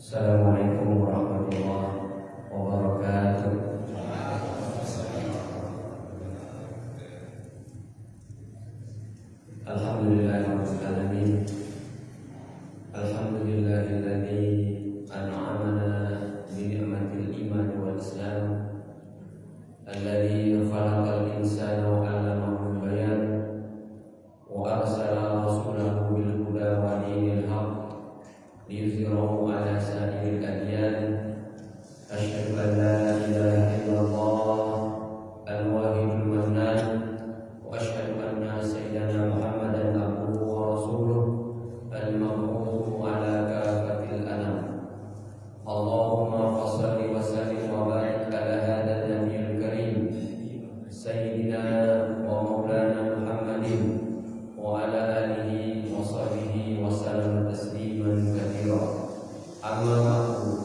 Assalamualaikum warahmatullahi wabarakatuh. Alhamdulillahirabbil alamin. Alhamdulillahilladzi an'amana bi ni'matil iman wal islam. Alladzi khalaqal insana wa 'allamahul bayan wa arsala rasulahu bil huda wa dinil haqq liyuzhirahu 'ala sa'iril adyan. Asyhadu an la ilaha illallah al-wahidul mannan wa asyhadu anna sayyidana Muhammadan abduhu wa rasuluh al-mab'uts 'ala kafatil anam. Allahumma shalli wa sallim wa barik 'ala hadzal nabiyil karim sayyidina wa maulana Muhammadin wa 'ala alihi wa sahbihi wa sallam tasliman katsira. Amma ba'du.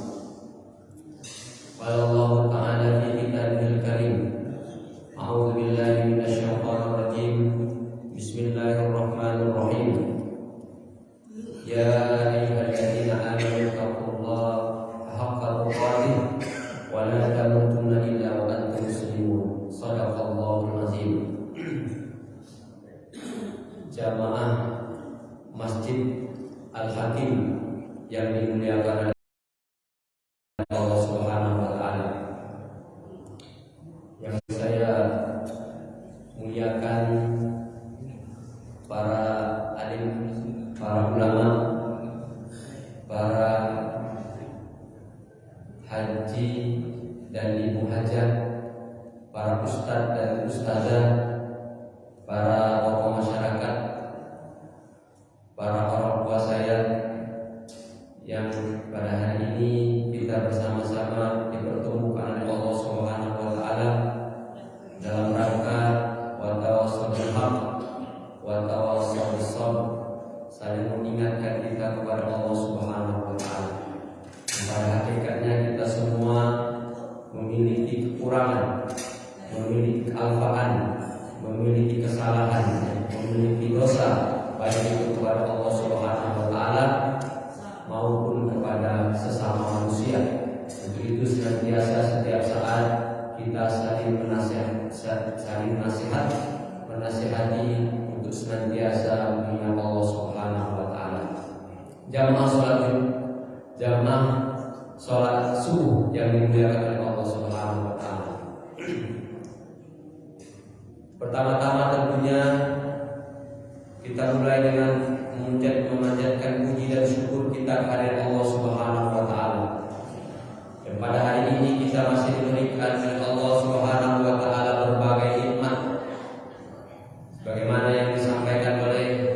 Qala Allah ta'ala fi kitabihil karim, a'udzu billahi minasyaitonir rajim. Bismillahirrahmanirrahim. Ya ayyuhalladzina amanu taqullaha haqqa tuqatih wa la tamutunna illa wa antum muslimun. Shadaqallahul azim. Jamaah Masjid Al-Hakim yang dimuliakan Allah Subhanahu wa taala, yang saya muliakan para alim, para ulama, para haji dan ibu hajah, para ustadz dan ustazah, para tokoh masyarakat, para orang tua saya yang pada hari ini kita bersama-sama dipertemukan oleh Allah Subhanahu wa taala dalam rangka wa tawassul bil haqq wa tawassul bis sabr, saling mengingatkan kita kepada Allah Subhanahu wa taala. Pada hakikatnya kita semua memiliki kekurangan, memiliki kealpaan, memiliki kesalahan, memiliki dosa, baik itu kepada Allah Subhanahu wa taala maupun kepada sesama manusia. Untuk itu senantiasa setiap saat kita saling menasihati untuk senantiasa mengingat Allah Subhanahu wa taala. Jamaah salat subuh yang dimuliakan oleh Allah Subhanahu wa taala. Pertama-tama tentunya kita mulai dengan memanjatkan puji dan syukur kita kepada Allah Subhanahu wa taala. Dan pada hari ini kita masih diberikan oleh Allah Subhanahu wa taala berbagai nikmat. Bagaimana yang disampaikan oleh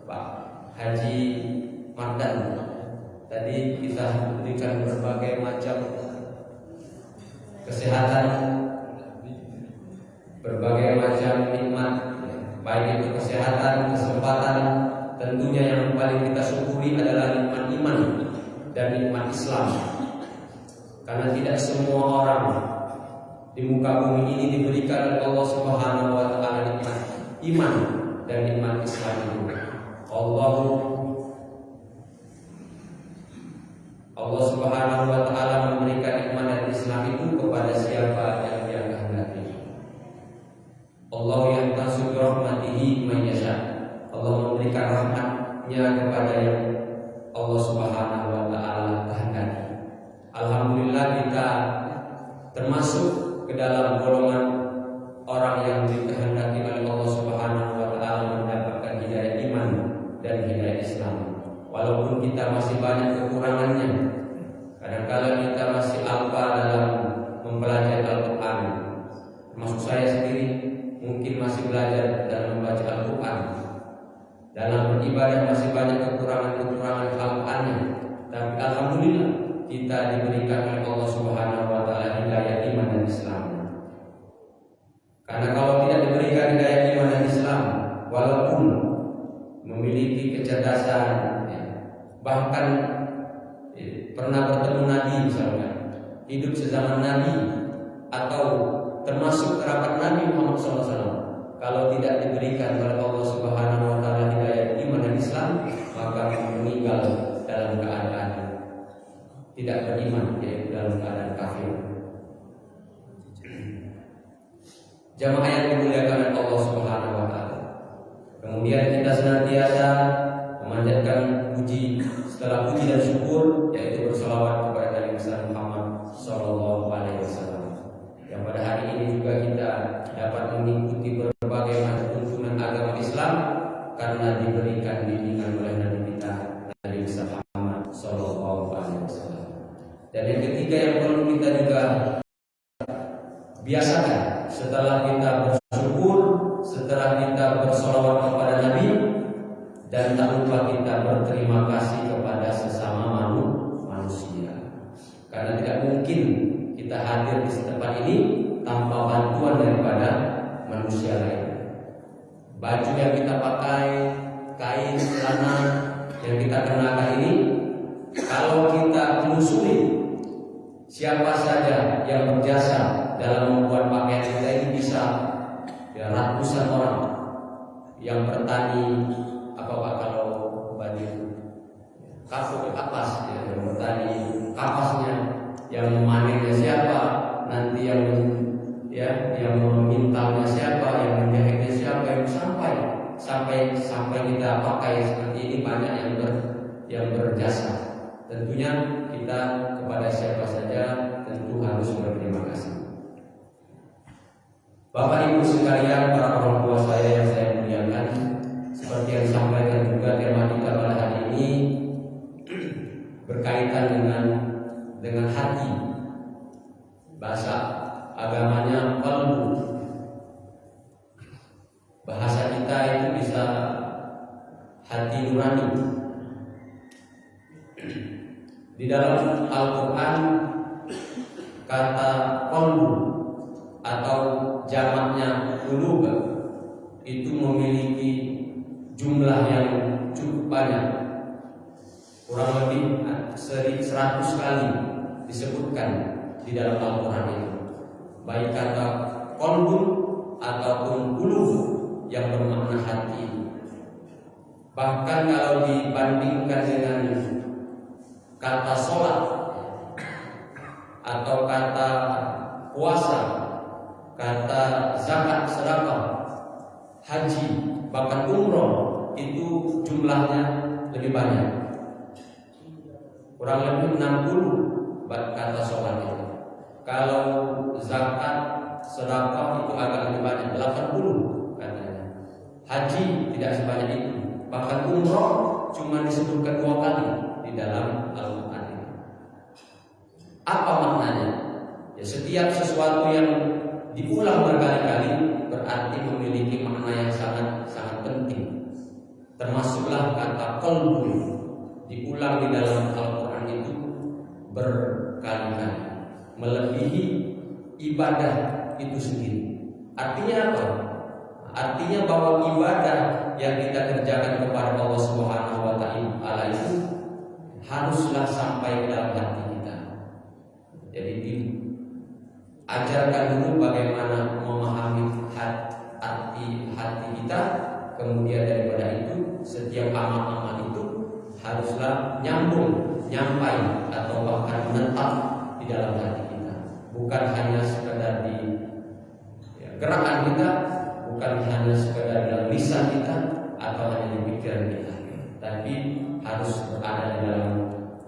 Pak Haji Mardan tadi, kita diberikan berbagai macam kesehatan, berbagai macam nikmat, baik itu kesehatan, kesempatan. Tentunya yang paling kita syukuri adalah nikmat iman dan nikmat Islam. Karena tidak semua orang di muka bumi ini diberikan oleh Allah Subhanahu wa taala nikmat iman dan nikmat Islam itu. Allah Subhanahu wa taala memberikan nikmat dan Islam itu kepada siapa yang Dia kehendaki. Allah yang tasuk rahmatihi man yasha. Allah memberikan rahmatnya kepada yang Allah Subhanahu wa taala kehendaki. Alhamdulillah kita termasuk ke dalam golongan orang yang dikehendaki oleh Allah Subhanahu wa taala mendapatkan hidayah iman dan hidayah Islam. Walaupun kita masih banyak kekurangannya, kadang-kadang kita masih alpa dalam mempelajari Al-Quran. Termasuk saya sendiri mungkin masih belajar dalam membaca Al-Quran. Dalam beribadah masih banyak kekurangan-kekurangan Al-Qurannya. Tapi alhamdulillah kita diberikan oleh Allah Subhanahu wa taala hidayah iman dan Islam. Karena kalau tidak diberikan hidayah iman dan Islam, walaupun memiliki kecerdasan, bahkan pernah bertemu Nabi misalnya, hidup sezaman Nabi, atau termasuk kerabat Nabi Muhammad SAW, kalau tidak diberikan oleh Allah Subhanahu wa taala hidayah iman dan Islam, maka meninggal dalam keadaan tidak beriman, yaitu dalam keadaan kafir. Jamaah yang dimuliakan oleh Allah Subhanahu wa taala. Kemudian kita senantiasa memanjatkan puji setelah puji dan syukur, yaitu berselawat kepada Nabi Muhammad sallallahu alaihi wasallam. Yang pada hari ini juga kita dapat mengikuti berbagai macam tuntunan agama Islam karena diberikan bimbingan oleh Nabi kita Nabi Muhammad sallallahu alaihi wasallam. Dan yang ketiga yang perlu kita juga biasakan setelah kita bersyukur, setelah kita bersolawat kepada Nabi, dan tak lupa kita berterima kasih kepada sesama manusia. Karena tidak mungkin kita hadir di tempat ini tanpa bantuan daripada manusia lain. Baju yang kita pakai, kain, celana yang kita kenakan ini, kalau kita telusuri siapa saja yang berjasa dalam membuat pakaian kita ini, bisa ya, ratusan orang yang bertani apa Pak kalau baju kapas ya, yang bertani kapasnya, yang memanennya siapa, nanti yang memintalnya siapa, yang menjahitnya siapa, yang sampai kita pakai seperti ini, banyak yang berjasa. Tentunya kita kepada siapa saja tentu harus berterima kasih. Bapak Ibu sekalian, para orang tua saya yang saya muliakan, seperti yang disampaikan juga tema kita pada hari ini berkaitan dengan hati. Bahasa agamanya qalbu. Bahasa kita itu bisa hati nurani. Di dalam Al-Quran kata qalbu atau jamaknya qulub itu memiliki jumlah yang cukup banyak, kurang lebih 100 kali disebutkan di dalam Al-Quran ini, baik kata qalbun ataupun qulub yang bermakna hati. Bahkan kalau dibandingkan dengan kata sholat atau kata puasa, kata zakat, sedekah, haji, bahkan umroh, itu jumlahnya lebih banyak, kurang lebih 60 kata sholat itu. Kalau zakat, sedekah itu agak lebih banyak, 80 katanya. Haji tidak sebanyak itu, bahkan umroh cuma disebutkan 2 kali di dalam Al-Quran ini. Apa maknanya? Ya, setiap sesuatu yang diulang berkali-kali berarti memiliki makna yang sangat penting. Termasuklah kata qalbu diulang di dalam Al-Quran itu berkali-kali, melebihi ibadah itu sendiri. Artinya apa? Artinya bahwa ibadah yang kita kerjakan kepada Allah Subhanahu wa taala itu haruslah sampai ke dalam hati kita. Jadi diajarkan dulu bagaimana memahami arti hati kita, kemudian daripada itu setiap amal-amal itu haruslah nyampai atau bahkan menetap di dalam hati kita, bukan hanya sekedar di gerakan kita, bukan hanya sekedar dalam lisan kita atau hanya di pikiran kita, tapi harus berada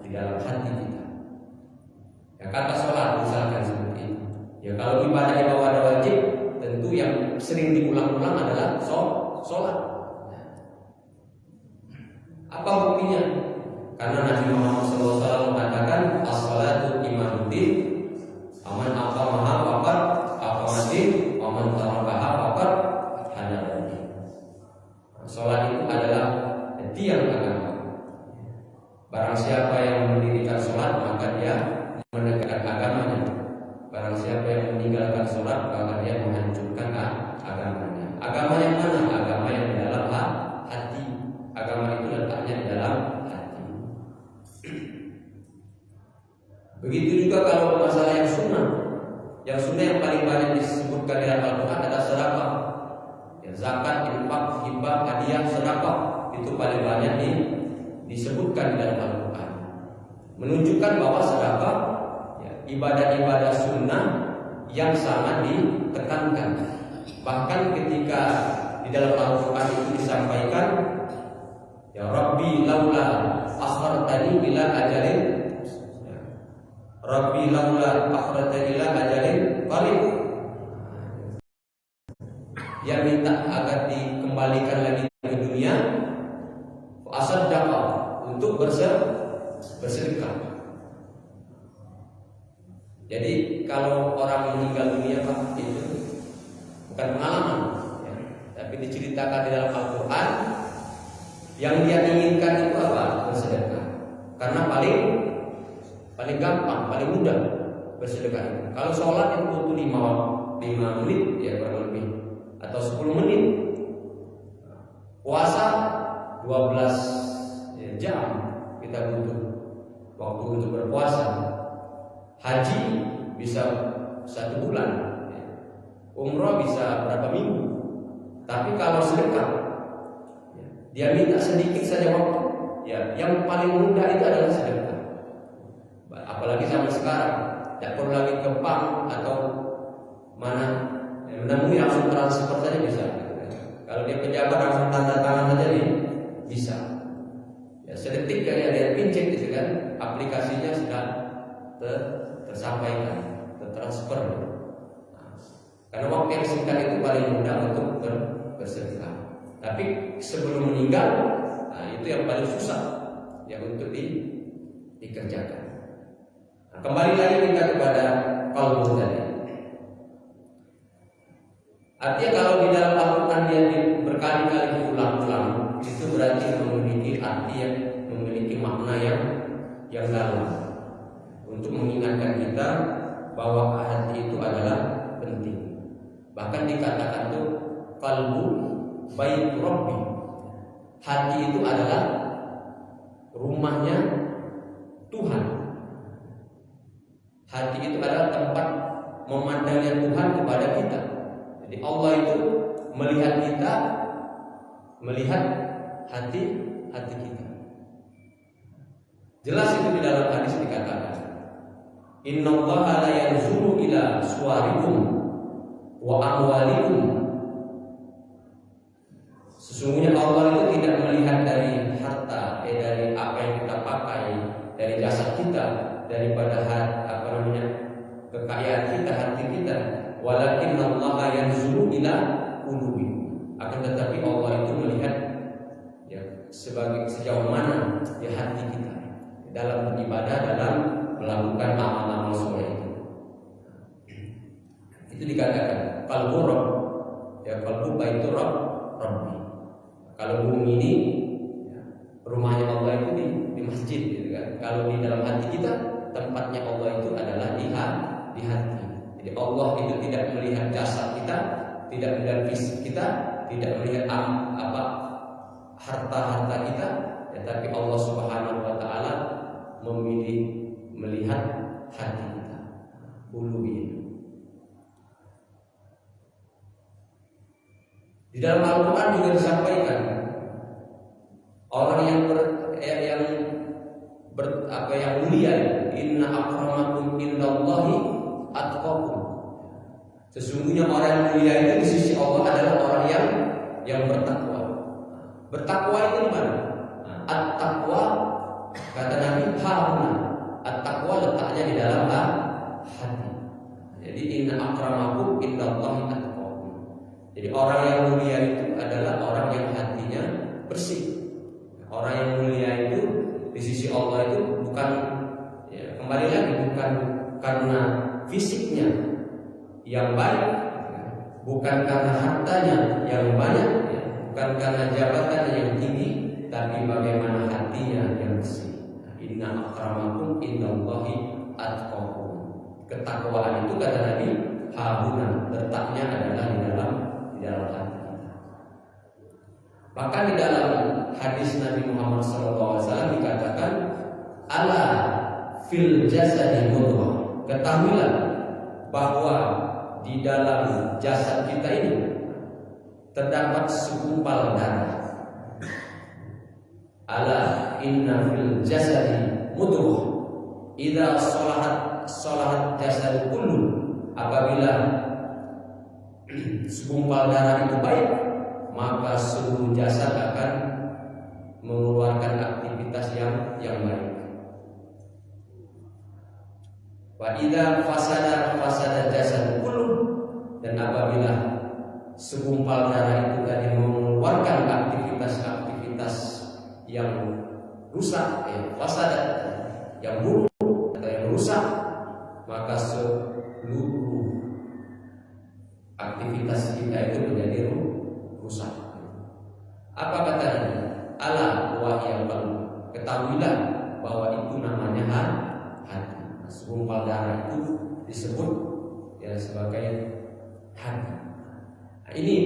di dalam hati kita. Ya, kata sholat misalkan seperti itu. Ya, kalau ibadah yang ada wajib, tentu yang sering diulang-ulang adalah sholat. Apa buktinya? Karena Nabi Muhammad SAW mengatakan as-salatu imamuddin, aman aqamaha faqad aqamaddin, aman tarakaha faqad hadaddin. Sholat itu adalah tiang agama. Barang siapa yang mendirikan sholat, maka dia menegakkan agamanya. Barang siapa yang meninggalkan sholat, maka dia menghancurkan agamanya. Agama yang mana? Agama yang di dalam hati. Agama itu letaknya di dalam hati. Begitu juga kalau masalah yang sunnah. Yang sunnah yang paling banyak disebutkan di dalam Al-Quran adalah sedekah. Ya, zakat, infak, hibah, hadiah, sedekah itu paling banyak disebutkan di dalam Al-Quran. menunjukkan bahwa sedekah ya, ibadah-ibadah sunnah yang sangat ditekankan. Bahkan ketika di dalam Al-Quran itu disampaikan, ya Rabbi laula akhartani ila ajalin, ya, Rabbi laula akhartani ila ajalin qarib. Dia minta agar dikembalikan lagi ke dunia, asaddaqa, untuk bersedekah. Jadi kalau orang meninggal dunia Pak, itu bukan pengalaman ya, tapi diceritakan di dalam Al-Quran. Yang dia inginkan itu apa? Bersedekah. Karena paling gampang, paling mudah bersedekah. Kalau sholat itu butuh 5 menit ya kurang lebih, atau 10 menit. Puasa 12 ya, jam kita butuh waktu untuk berpuasa. Haji bisa 1 bulan ya. Umroh bisa berapa minggu. Tapi kalau sedekah ya, dia minta sedikit saja waktu ya. Yang paling mudah itu adalah sedekah. Apalagi zaman sekarang, tidak perlu lagi ke bank atau mana ya, menemui, langsung transfer saja bisa. Kalau dia pejabat langsung tanda tangan saja nih bisa. Ya, sedetik kayak dia pincet gitu kan, aplikasinya sudah tersampaikan, tertransfer. Nah, karena waktu yang singkat itu paling mudah untuk bersedekah. Tapi sebelum meninggal, nah, itu yang paling susah ya untuk dikerjakan. Nah, kembali lagi kita kepada qalbu tadi. Artinya kalau di dalam Al-Quran dia berkali-kali diulang-ulang, itu berarti memiliki arti yang memiliki makna yang dalam untuk mengingatkan kita bahwa hati itu adalah penting. Bahkan dikatakan itu qalbu baitu rabbi. Hati itu adalah rumahnya Tuhan. Hati itu adalah tempat memandangnya Tuhan kepada kita. Jadi Allah itu melihat kita, melihat hati kita. Jelas itu di dalam hadis dikatakan, innallaha la yanzuru ila suwarikum wa amwalikum. Sesungguhnya Allah itu tidak melihat dari harta, dari apa yang kita pakai, dari jasad kita, daripada kekayaan kita, hati kita. Walakinnallaha yanzuru ila qulubikum. Akan tetapi Allah itu melihat ya sejauh mana ya hati kita dalam beribadah, dalam melakukan amal-amal soleh itu. Itu dikatakan qalbu rabb, ya qalbu baitur rabbi. Kalau bumi ini ya, rumahnya Allah itu di masjid gitu kan. Kalau di dalam hati kita, tempatnya Allah itu adalah di hati. Jadi Allah itu tidak melihat jasad kita, tidak melihat fisik kita, tidak melihat harta-harta kita, ya, tapi Allah Subhanahu wa taala memilih melihat hati kita. Qulubi. Di dalam Al-Quran juga disampaikan orang yang mulia, inna akramakum indallahi atqakum. Sesungguhnya orang yang mulia itu di sisi Allah adalah orang yang bertakwa. Bertakwa itu mana? At-taqwa kata Nabi hauna. At-taqwa letaknya di dalam hati. Jadi inna akramakum indallahi atqakum. Jadi orang yang mulia itu adalah orang yang hatinya bersih. Orang yang mulia itu di sisi Allah itu bukan ya, kembali lagi bukan karena fisiknya yang baik, bukan karena hartanya yang banyak, ya, bukan karena jabatannya yang tinggi, tapi bagaimana hatinya yang bersih. Inna akramakum indallahi atqakum. Ketakwaan itu kata Nabi habuna, letaknya adalah di dalam hati kita. Bahkan di dalam hadis Nabi Muhammad SAW dikatakan, ala fil jasadi mudghah. Ketahuilah bahwa di dalam jasad kita ini terdapat segumpal darah. Ala inna fil jasadi mudghah. idza sholahat jasad kullu, apabila segumpal darah itu baik, maka seluruh jasad akan mengeluarkan aktivitas yang baik. Wa idza fasada jasad kullu, dan apabila segumpal darah itu tadi mengeluarkan aktivitas yang rusak, fasada, yang buruk atau yang rusak, maka seluruh aktivitas kita itu menjadi rusak. Apa katanya? Ala wahyal qalb, ketahuilah bahwa itu namanya hati. Segumpal darah itu disebut sebagai hati. Nah, ini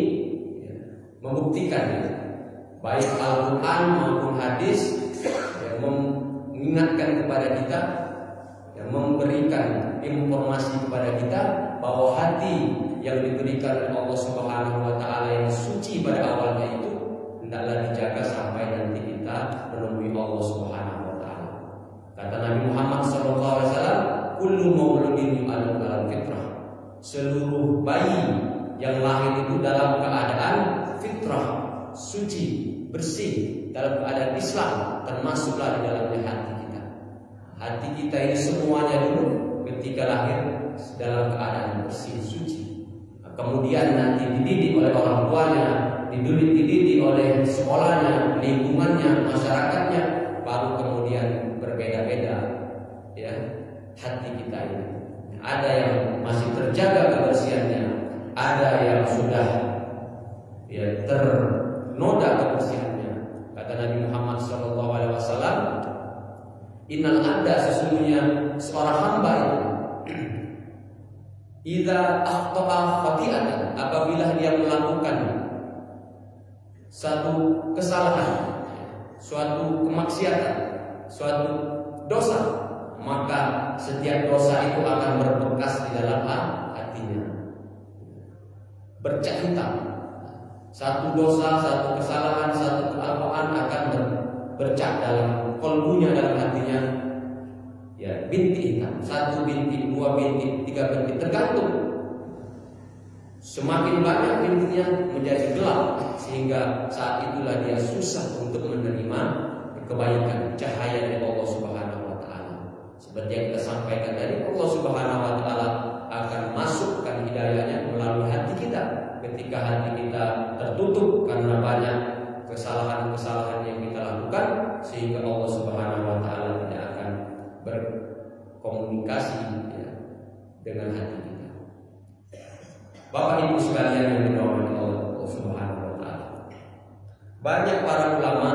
membuktikan baik Al-Quran maupun hadis mengingatkan kepada kita, memberikan informasi kepada kita bahwa hati yang diberikan oleh Allah Subhanahu wa taala yang suci pada awalnya itu hendaklah dijaga sampai nanti kita menemui Allah Subhanahu wa taala. Kata Nabi Muhammad sallallahu alaihi wasallam, kullu mauludin yuladu ala fitrah. Seluruh bayi yang lahir itu dalam keadaan fitrah, suci, bersih, dalam keadaan Islam, termasuklah di dalamnya hati kita. Hati kita ini semuanya dulu ketika lahir dalam keadaan bersih, suci. Kemudian nanti dididik oleh orang tuanya, dididik oleh sekolahnya, lingkungannya, masyarakatnya, baru kemudian berbeda-beda hati kita ini. Ada yang masih terjaga kebersihannya, ada yang sudah ternoda kebersihannya. Kata Nabi Muhammad SAW, innal abda, sesungguhnya seorang hamba itu idza akhta'a khati'atan, apabila dia melakukan satu kesalahan, suatu kemaksiatan, suatu dosa, maka setiap dosa itu akan berbekas di dalam hatinya, bercak hitam. Satu dosa, satu kesalahan, satu kealpaan akan bercak dalam kolbunya, dalam hatinya. Bintik hitam, 1 bintik, 2 bintik, 3 bintik, tergantung. Semakin banyak bintiknya menjadi gelap, sehingga saat itulah dia susah untuk menerima kebaikan, cahaya dari Allah Subhanahu wa taala. Seperti yang kita sampaikan tadi, Allah Subhanahu wa taala akan masukkan hidayahnya melalui hati kita. Ketika hati kita tertutup karena banyak kesalahan-kesalahan yang kita lakukan, sehingga Allah Subhanahu wa taala tidak akan berkomunikasi dengan hati kita. Bapak Ibu sekalian yang dirahmati Allah Subhanahu wa taala, banyak para ulama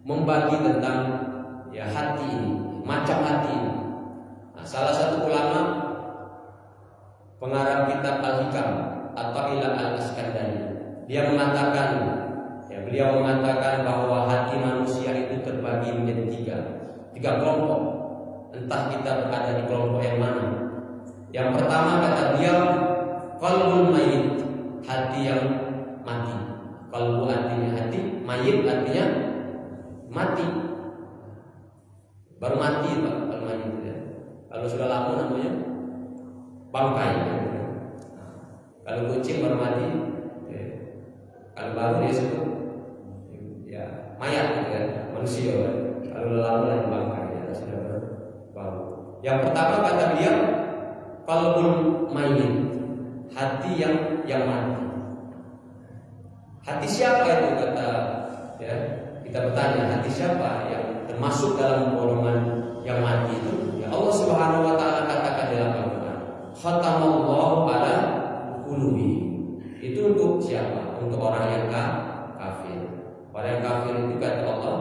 membagi tentang hati ini, macam hati ini. Nah, salah satu ulama pengarang kitab Al-Hikam atau Ila Al-Iskandari, dia mengatakan, beliau mengatakan bahwa hati manusia itu terbagi menjadi tiga kelompok. Entah kita berada di kelompok yang mana. Yang pertama kata beliau, qalbul mayyit, hati yang mati. Qalbu artinya hati, mayyit artinya mati, baru mati Pak, kalau mayyit ya. Kalau sudah lama namanya bangkai. Kalau kucing baru mati, kalau baru dia sebut mayat manusia. Kalau lama lagi bangkai sudah baru. Yang pertama kata beliau, qalbul mayyit, hati yang mati. Hati siapa itu kata kita bertanya, hati siapa yang termasuk dalam golongan yang mati itu? Allah Subhanahu wa taala katakan dalam Al-Qur'an, khatamallahu ala qulubi. Itu untuk siapa? Untuk orang yang kafir. Orang yang kafir itu kata Allah,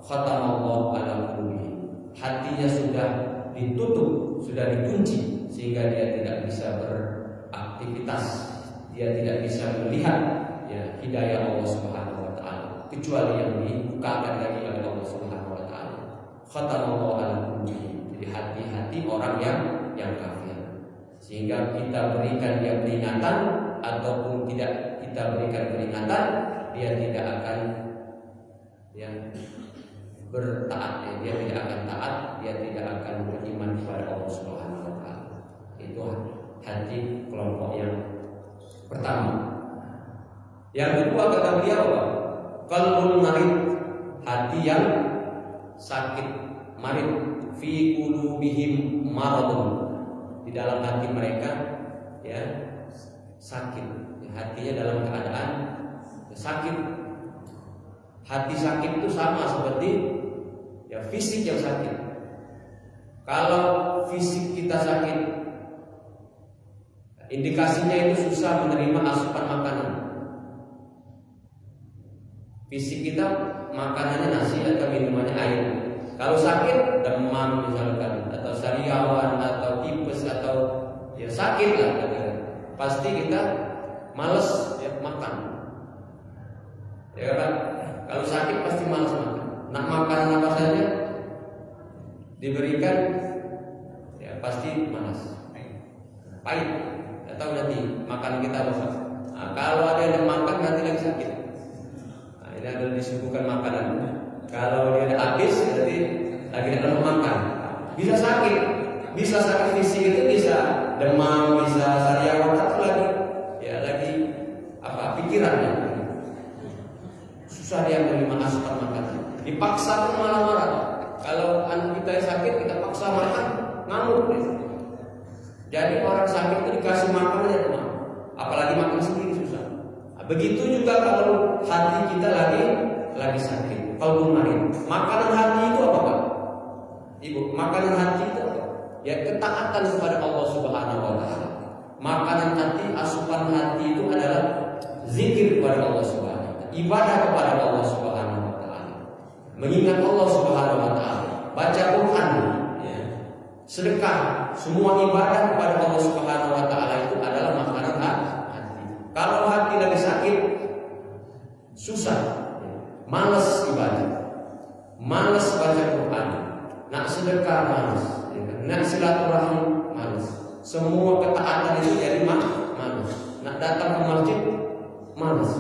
khatamallahu ala qulubi. Hatinya sudah ditutup, sudah dikunci, sehingga dia tidak bisa beraktivitas, dia tidak bisa melihat hidayah Allah Subhanahu wa taala, kecuali yang dibukakan lagi oleh Allah Subhanahu wa taala. Khatamallahu ala qulubi. Jadi hati-hati orang yang kafir, sehingga kita berikan dia peringatan ataupun tidak kita berikan peringatan, dia tidak akan bertaat dia tidak akan taat, dia tidak akan beriman kepada Allah Subhanahu wa taala. Itu hati kelompok yang pertama. Yang kedua kata beliau, qalbul marid, hati yang sakit, marid, fi qulubihim maradun, di dalam hati mereka ya sakit, hatinya dalam keadaan sakit. Hati sakit itu sama seperti ya fisik yang sakit. Kalau fisik kita sakit, indikasinya itu susah menerima asupan makanan. Fisik kita makanannya nasi atau minumannya air. Kalau sakit, demam misalkan, atau sariawan, atau tipes, atau ya sakit lah, pasti kita malas ya makan. Ya kan? Kalau sakit pasti malas makan. Nak makan apa saja diberikan, ya pasti malas. Pahit. Tidak tahu nanti makan kita apa. Nah, kalau ada yang makan nanti lagi sakit. Nah, ini adalah disuguhkan makanan. Kalau dia habis, berarti lagi ada makan. Bisa sakit fisik itu, bisa demam, bisa sariawan, atau lagi ya lagi apa pikirannya. Susah dia menerima asupan makanan. Dipaksa pun malah marah. Kalau anak kita yang sakit kita paksa makan, ngamuk. Jadi orang sakit itu dikasih makan aja demam. Apalagi makan sendiri susah. Nah, begitu juga kalau hati kita lagi sakit. Kalau kemarin makanan hati itu apa Pak? Ibu, makanan hati itu apa? Ya ketaatan kepada Allah Subhanahu wa taala. Makanan hati, asupan hati itu adalah zikir kepada Allah Subhanahu wa taala, ibadah kepada Allah Subhanahu wa taala. Mengingat Allah Subhanahu wa taala, baca Quran, ya. Sedekah, semua ibadah kepada Allah Subhanahu wa taala itu adalah makanan hati. Kalau hati lagi sakit, susah, malas ibadah, malas baca Quran, nak sedekah malas, nak silaturahim malas, semua ketaatan itu jadi malas, nak datang ke masjid malas,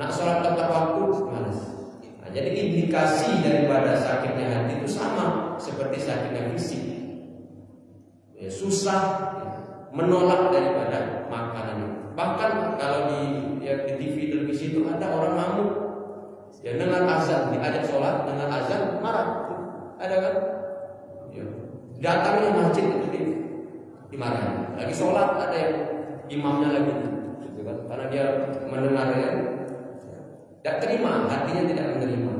nak sholat tepat waktu malas. Nah, jadi indikasi daripada sakitnya hati itu sama seperti sakitnya fisik, ya, susah menolak daripada makanan. Bahkan kalau di TV televisi itu ada orang ngamuk. Ya dengan azan diajak sholat, dengan azan marah, ada kan? Ya. Datangnya masjid itu dimarahin. Lagi sholat ada yang imamnya lagi, gitu kan? Karena dia mendengar ya, tidak terima, hatinya tidak menerima,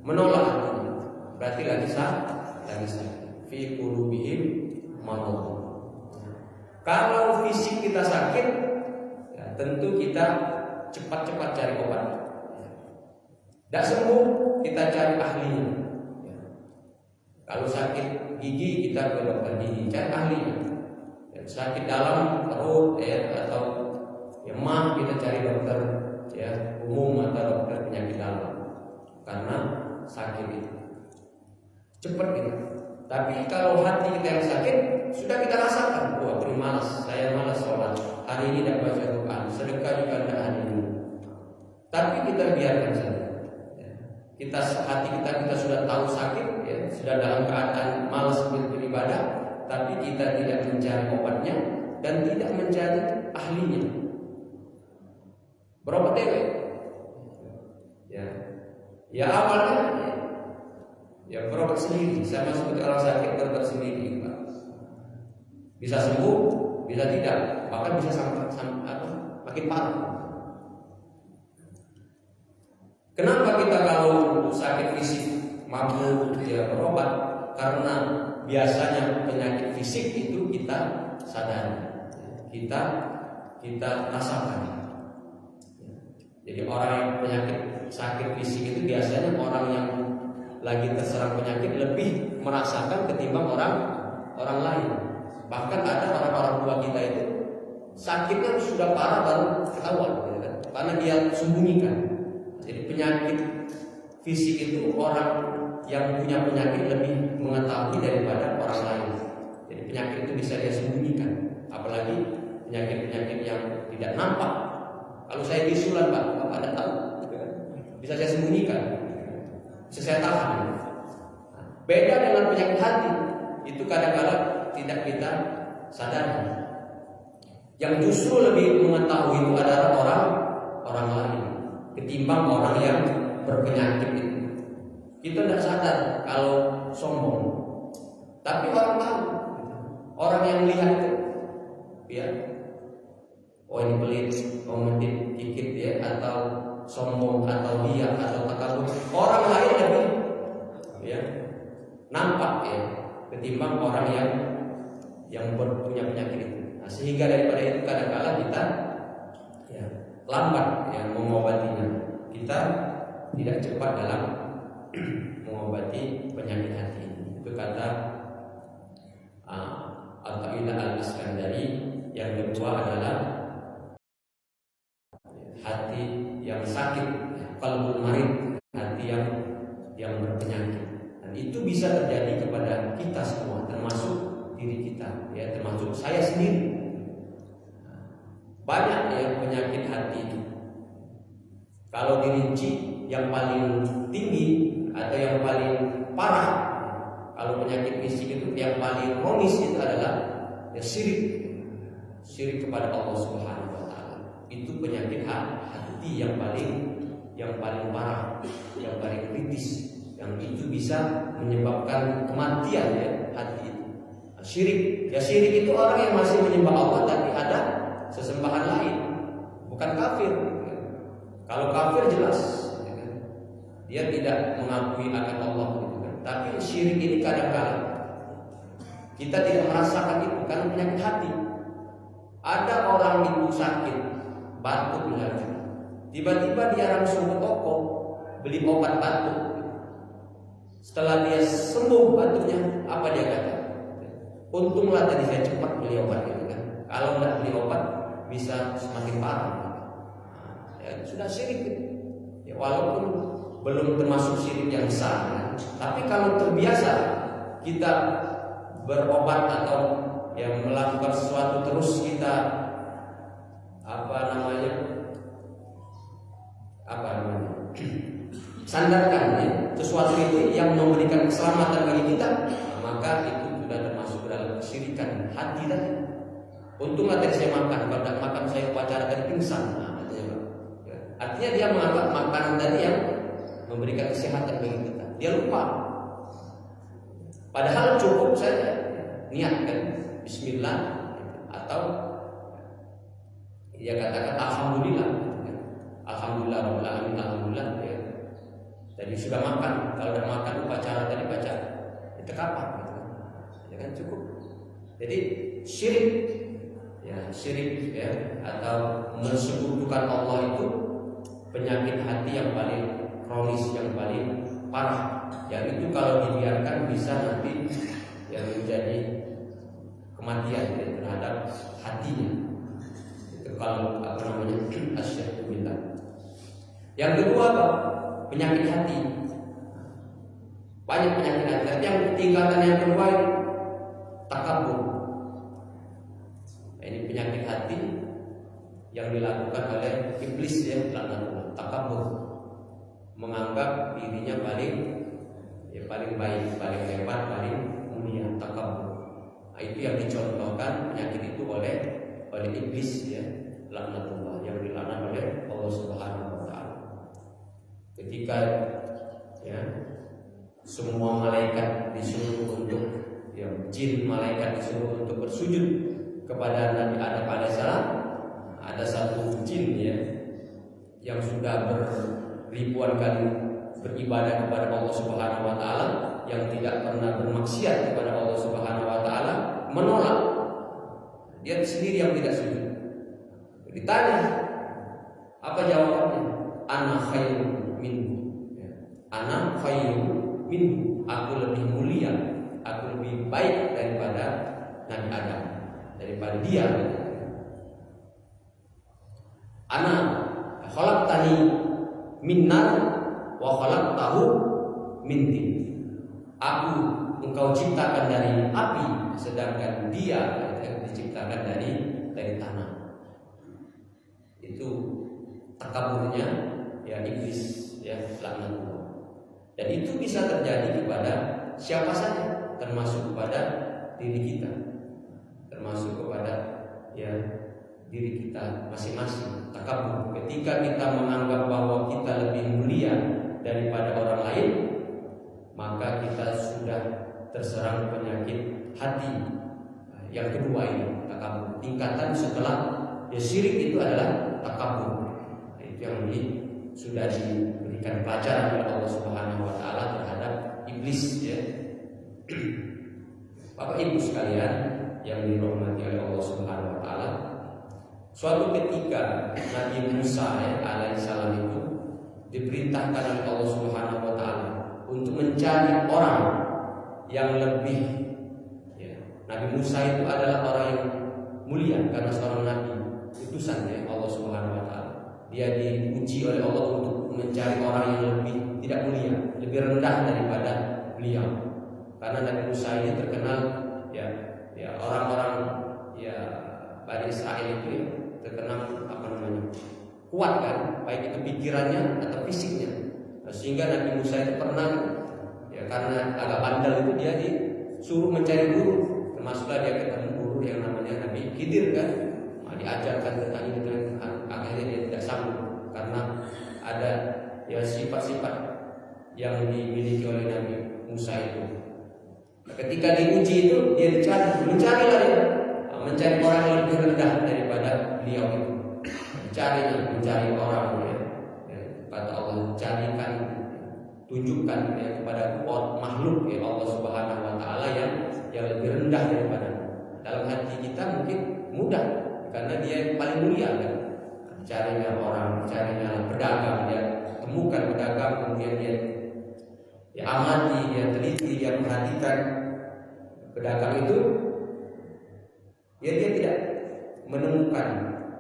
menolak hatinya. Berarti lagi sakit. Fi qulubihim marad. Kalau fisik kita sakit, ya, tentu kita cepat-cepat cari obat. Tidak sembuh, kita cari ahlinya. Ya. Kalau sakit gigi, kita ke dokter gigi, cari ahlinya. Ya, sakit dalam perut, ya, atau ya, mah, kita cari dokter ya umum atau dokter penyakit dalam. Karena sakit itu cepat gitu. Tapi kalau hati kita yang sakit, sudah kita rasakan. Wah, malas, saya malas sholat. Hari ini tidak baca Quran, sedekah juga tidak hari ini. Tapi kita biarkan saja. Hati kita sudah tahu sakit, ya, sudah dalam keadaan malas beribadah, tapi kita tidak mencari obatnya dan tidak mencari ahlinya. Berobat dewe. Ya awalnya ya berobat sendiri, sama seperti orang sakit berobat sendiri, Pak. Bisa sembuh, bisa tidak, bahkan bisa makin parah. Kenapa kita kalau sakit fisik mampu ya berobat? Karena biasanya penyakit fisik itu kita sadari, kita rasakan. Jadi orang yang penyakit sakit fisik itu biasanya orang yang lagi terserang penyakit lebih merasakan ketimbang orang lain. Bahkan ada orang-orang tua kita itu sakitnya sudah parah baru ketahuan, gitu kan? Karena dia sembunyikan. Jadi penyakit fisik itu orang yang punya penyakit lebih mengetahui daripada orang lain. Jadi penyakit itu bisa dia sembunyikan. Apalagi penyakit-penyakit yang tidak nampak. Kalau saya bisulan, Pak, Bapak ada tahu? Bisa saya sembunyikan, bisa saya tahan. Beda dengan penyakit hati, itu kadang-kadang tidak kita sadari. Yang justru lebih mengetahui itu adalah orang lain ketimbang orang yang berpenyakit itu. Kita tidak sadar kalau sombong, tapi orang tahu. Orang yang lihat itu, ya, oh ini pelit, oh mentit dikit ya, atau sombong, atau dia, atau takabur. Orang lain lebih, ya, nampak ya, ketimbang orang yang punya penyakit itu. Nah, sehingga daripada itu kadang-kala kita ya, lambat ya mengobatinya. Kita tidak cepat dalam mengobati penyakit hati. Itu kata Al-Ta'ila Al-Iskandari. Yang kedua adalah hati yang sakit, qalbul marid, hati yang berpenyakit. Dan itu bisa terjadi kepada kita semua, termasuk diri kita, ya, termasuk saya sendiri. Banyak ya penyakit hati itu. Kalau dirinci, yang paling tinggi atau yang paling parah, kalau penyakit fisik itu yang paling kronis itu adalah ya syirik kepada Allah Subhanahu wa taala. Itu penyakit hati yang paling parah, yang paling kritis, yang itu bisa menyebabkan kematian ya hati itu. Syirik itu orang yang masih menyembah Allah tapi ada sesembahan lain, bukan kafir. Kalau kafir jelas ya kan? Dia tidak mengakui akan Allah gitu kan. Tapi syirik ini kadang-kadang kita tidak merasakan itu karena penyakit hati. Ada orang itu sakit, batuk misalnya, tiba-tiba dia langsung ke toko beli obat batuk. Setelah dia sembuh batuknya, apa dia kata? Untunglah tadi saya cepat beli obat gitu kan. Kalau tidak beli obat bisa semakin parah. Ya, sudah syirik gitu. Ya, walaupun belum termasuk syirik yang sah, kan? Tapi kalau terbiasa kita berobat atau yang melakukan sesuatu terus kita sandarkan ya, sesuatu itu yang memberikan keselamatan bagi kita, maka itu sudah termasuk dalam kesyirikan hati tadi. Untunglah tadi saya makan, kalau tidak makan saya upacara tadi pingsan. Artinya dia menganggap makanan tadi yang memberikan kesehatan bagi kita. Dia lupa. Padahal cukup saja niatkan Bismillah atau dia katakan Alhamdulillah. Alhamdulillah Rabbil Alamin, alhamdulillah ya. Jadi sudah makan, kalau sudah makan upacara tadi baca itu kapan gitu. Ya kan cukup. Jadi syirik ya atau mensekutukan Allah itu penyakit hati yang paling kronis, yang paling parah. Yang itu kalau dibiarkan bisa nanti yang menjadi kematian ya, terhadap hatinya. Itu kalau asyirku billah. Yang kedua apa? Penyakit hati. Banyak penyakit hati. Yang tingkatan yang kedua ini takabur. Ini penyakit hati yang dilakukan oleh iblis ya, laknatullah. Takabur, menganggap dirinya paling baik, paling hebat, paling mulia. Takabur. Nah, itu yang dicontohkan penyakit itu oleh iblis ya, laknatullah, yang dilaknat oleh Allah Subhanahu wa taala. Ketika ya semua malaikat disuruh untuk jin malaikat disuruh untuk bersujud kepada Nabi Adam alaihissalam, ada satu jin ya yang sudah beribuan kali beribadah kepada Allah Subhanahu wa taala, yang tidak pernah bermaksiat kepada Allah Subhanahu wa taala, menolak. Dia sendiri yang tidak sujud. Ditanya, apa jawabannya? Ana khairun minhu. Ana khairun minhu. Aku lebih mulia, aku lebih baik daripada Nabi Adam, daripada dia. Ana khalaqtani min nar wa khalaqtahu min tin. Engkau ciptakan dari api, sedangkan dia diciptakan dari tanah. Itu takaburnya ya iblis ya, laknatullah. Dan itu bisa terjadi kepada siapa saja, termasuk kepada diri kita, termasuk kepada ya diri kita masing-masing. Takabur, ketika kita menganggap bahwa kita lebih mulia daripada orang lain, maka kita sudah terserang penyakit hati. Yang kedua ini takabur. Tingkatan setelah ya syirik itu adalah takabur. Itu yang sudah diberikan pelajaran oleh Allah Subhanahu wa taala terhadap iblis ya. Bapak Ibu sekalian yang dirahmati oleh Allah Subhanahu wa taala, suatu ketika Nabi Musa alaihissalam itu diperintahkan oleh Allah Subhanahu wa taala untuk mencari orang yang lebih ya. Nabi Musa itu adalah orang yang mulia karena seorang nabi utusan ya Allah Subhanahu wa taala. Dia diuji oleh Allah untuk mencari orang yang lebih tidak mulia, lebih rendah daripada beliau. Karena Nabi Musa ini terkenal ya orang-orang ya Bani Israel itu ya, terkenal kuat kan, baik itu pikirannya atau fisiknya. Sehingga Nabi Musa itu pernah ya karena agak bandel itu dia disuruh mencari guru, termasuklah dia ketemu guru yang namanya Nabi Khidir kan. Diajarkan tentang ini, akhirnya dia tidak sanggup karena ada ya sifat-sifat yang dimiliki oleh Nabi Musa itu. Ketika diuji itu dia mencari orang yang lebih rendah daripada beliau itu. Mencari orang ya. Kata Allah, carikan, tunjukkan ya kepada makhluk ya Allah Subhanahu wa taala yang lebih rendah daripada. Dalam hati kita mungkin mudah karena dia yang paling mulia kan. Carinya orang, carinya pedagang, dia temukan pedagang, kemudian dia amati, dia teliti, dia perhatikan pedagang itu, dia tidak menemukan,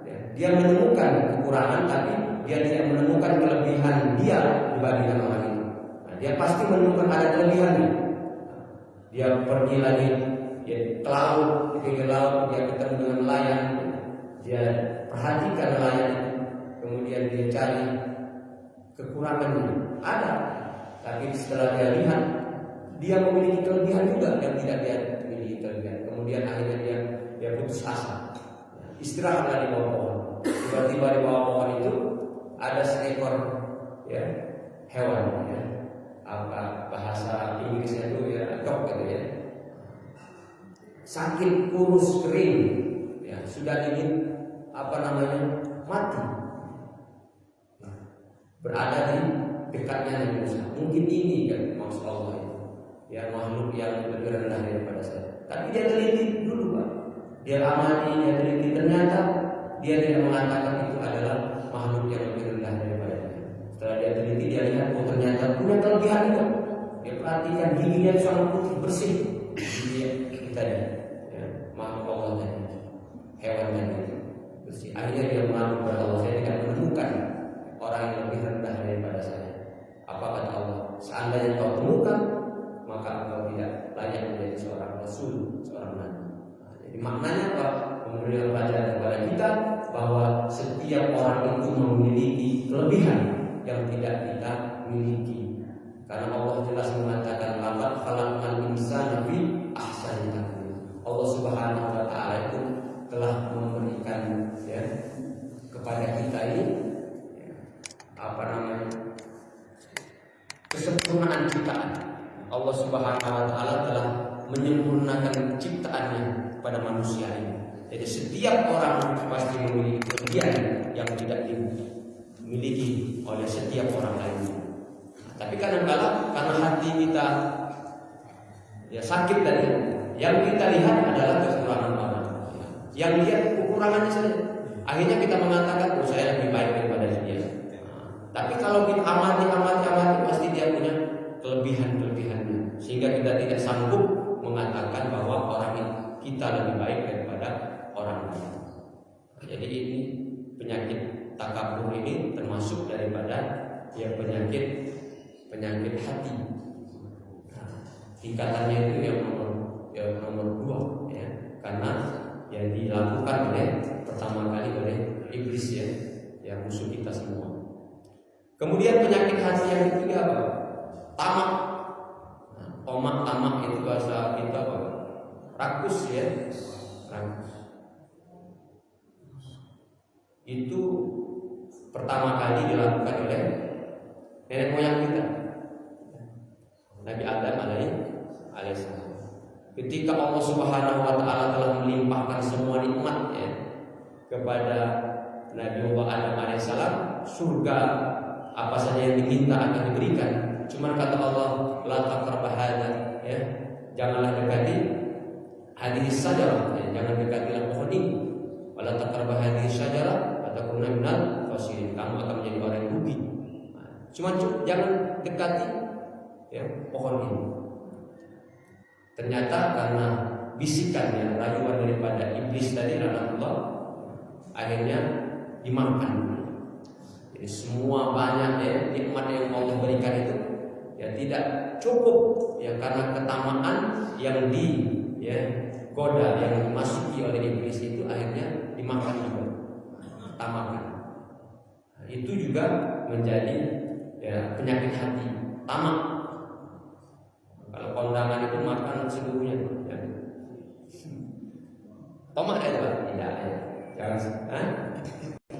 ya. Dia menemukan kekurangan, tapi dia tidak menemukan kelebihan dia dibandingkan orang itu. Nah, dia pasti menemukan ada kelebihannya. Dia pergi lagi, dia ke laut, di pinggir laut, dia ketemu dengan nelayan, dia perhatikan nelayan itu, kemudian dia cari kekurangannya. Ada, tapi setelah dia lihat, dia memiliki kelebihan juga yang tidak dia miliki kelebihan. Kemudian akhirnya dia putus asa, istirahatlah di bawah pohon. Tiba-tiba di bawah pohon itu ada seekor ya hewan ya, apa bahasa Inggrisnya itu ya dog gitu ya, sakit kurus kering ya, sudah ingin mati, berada di dekatnya Nabi Musa. Mungkin ini kan maksud Allah itu ya, makhluk yang lebih rendah daripada saya. Tapi dia teliti dulu Pak, dia amati, dia teliti, ternyata dia tidak mengatakan itu adalah makhluk yang lebih rendah daripada dia. Setelah dia teliti, dia lihat ternyata punya kelebihan juga. Dia perhatikan giginya sangat putih bersih. Dia tadi ya, makhluk Allah tadi, hewan tadi bersih. Akhirnya dia mengaku kepada Allah, saya tidak menemukan orang yang lebih rendah daripada saya. Apa kata Allah? Seandainya kau temukan, maka engkau tidak layak menjadi seorang rasul, seorang nabi. Jadi maknanya apa? Memberikan pelajaran kepada kita bahwa setiap orang itu memiliki kelebihan yang tidak kita miliki. Karena Allah jelas mengatakan laqad khalaqnal insana fi ahsani taqwim. Allah Subhanahu wa taala itu telah memberikan ya kepada kita ini kesempurnaan ciptaan. Allah Subhanahu wa taala telah menyempurnakan ciptaannya pada manusia ini. Jadi setiap orang pasti memiliki kelebihan yang tidak dimiliki oleh setiap orang lain. Tapi kadang-kadang karena hati kita ya sakit tadi, yang kita lihat adalah kekurangan orang. Yang lihat kekurangannya saja. Akhirnya kita mengatakan, oh saya lebih baik daripada dia. Tapi kalau kita amati pasti dia punya kelebihannya, sehingga kita tidak sanggup mengatakan bahwa orang kita lebih baik daripada orang lain. Jadi ini penyakit takabur ini termasuk daripada ya penyakit hati. Nah, tingkatannya itu yang nomor 2 ya, karena yang dilakukan pertama kali oleh iblis ya musuh kita semua. Kemudian penyakit hati yang ketiga apa? Tamak. Nah, tamak itu bahasa kita apa? Rakus ya, rakus. Itu pertama kali dilakukan oleh nenek moyang kita, Nabi Adam alaihissalam. Ketika Allah Subhanahu wa taala telah melimpahkan semua nikmat ya kepada Nabi Adam alaihissalam, surga apa saja yang diminta akan diberikan. Cuman kata Allah, la taqrabah hadza, ya, janganlah dekati hadhihi syajarah, ya, jangan dekatilah pohon ini. Wala taqrabah hadhihi syajarah fatakuna minal khasirin, kamu akan menjadi orang yang rugi. Cuman jangan dekati ya pohon ini. Ternyata karena bisikan ya, rayuan daripada iblis tadi, Allah akhirnya dimakan. Jadi semua banyak ya nikmat yang Allah berikan itu ya tidak cukup ya, karena ketamaan yang digoda, yang dimasuki oleh iblis itu akhirnya dimakan juga, tamakan. Itu juga menjadi ya penyakit hati, tamak. Kalau kondangan itu makan seluruhnya ya. Tamak ya Pak? Tidak ya. Jangan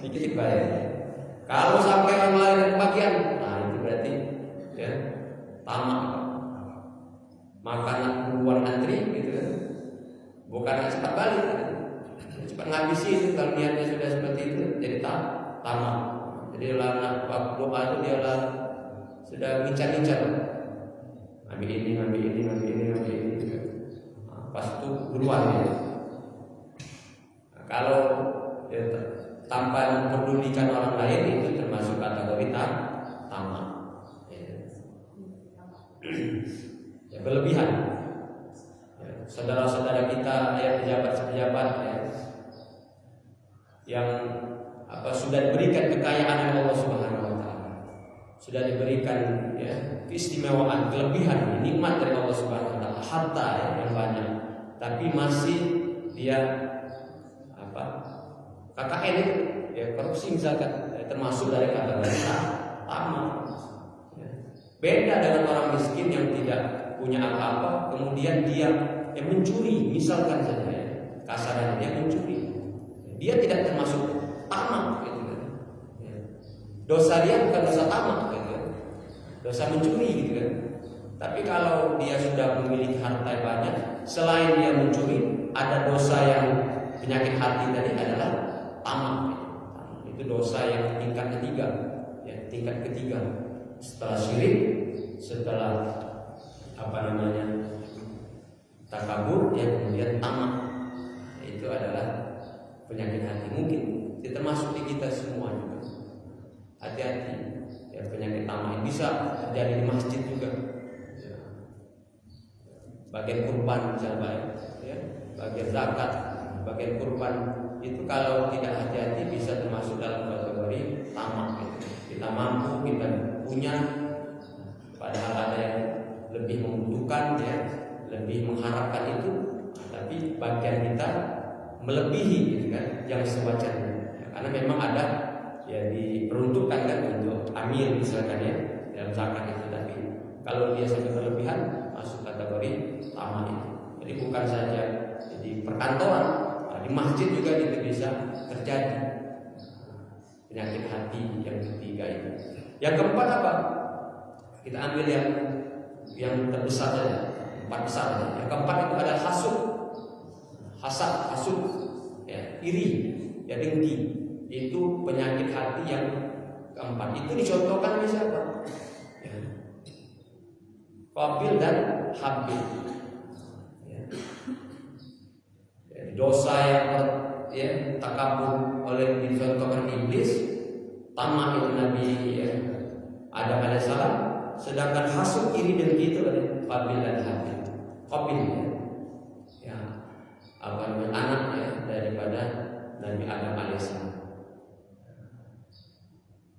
dikit bayar. Kalau sampai yang lain kebagian, nah itu berarti ya tamak. Makanan puluhan antri gitu kan, bukan cepat balik, cepat ngabisi itu. Kalau niatnya sudah seperti itu, jadi tamak. Jadi anak doa itu dia sudah ngincar-ngincar, ambil ini. Nah, pas itu duluan ya. Nah, kalau ya, tanpa memperdulikan orang lain, itu termasuk kategori tamak ya, berlebihan ya, saudara-saudara kita ya, pejabat-pejabat ya, yang sudah diberikan kekayaan oleh Allah Subhanahu wa taala, sudah diberikan ya keistimewaan, kelebihan, nikmat dari Allah Subhanahu wa taala, harta ya, yang banyak, tapi masih dia KKN ya, korupsi misalkan, ya, termasuk dari kategori tamak. Ya. Beda dengan orang miskin yang tidak punya apa-apa, kemudian dia mencuri, misalkan saja ya, kasarnya dia mencuri, dia tidak termasuk tamak gitu kan. Ya. Dosa dia bukan dosa tamak gitu kan, dosa mencuri gitu kan. Tapi kalau dia sudah memiliki harta banyak, selain dia mencuri, ada dosa yang penyakit hati tadi adalah tamak. Itu dosa yang tingkat ketiga ya, tingkat ketiga setelah syirik, setelah takabur ya, kemudian tamak. Itu adalah penyakit hati. Mungkin itu termasuk di kita semua juga. Hati-hati ya, penyakit tamak ini bisa terjadi di masjid juga ya. Bagian kurban misalnya ya, bagian zakat, bagian kurban itu kalau tidak hati-hati bisa termasuk dalam kategori tamak gitu. Kita mampu, kita punya, padahal ada yang lebih membutuhkan ya, lebih mengharapkan itu, tapi bagian kita melebihi gitu kan, yang sewajarnya ya, karena memang ada ya diperuntukkan kan untuk amil misalkan ya dalam zakat itu, tapi kalau dia sampai berlebihan masuk kategori tamak itu. Jadi bukan saja di perkantoran, di masjid juga itu bisa terjadi penyakit hati yang ketiga itu. Yang keempat apa? Kita ambil yang terbesar saja, 4 besar saja. Yang keempat itu adalah hasad, ya, iri, ya, dengki. Itu penyakit hati yang keempat. Itu dicontohkan oleh siapa? Ya. Qabil dan Habil. Dosa yang takabur oleh dicontohkan iblis, tamak itu Nabi ya, Adam alaihissalam, sedangkan hasud, iri dan gitu oleh Qabil dan Habil. Qabil ya, anak ya daripada Nabi Adam alaihissalam.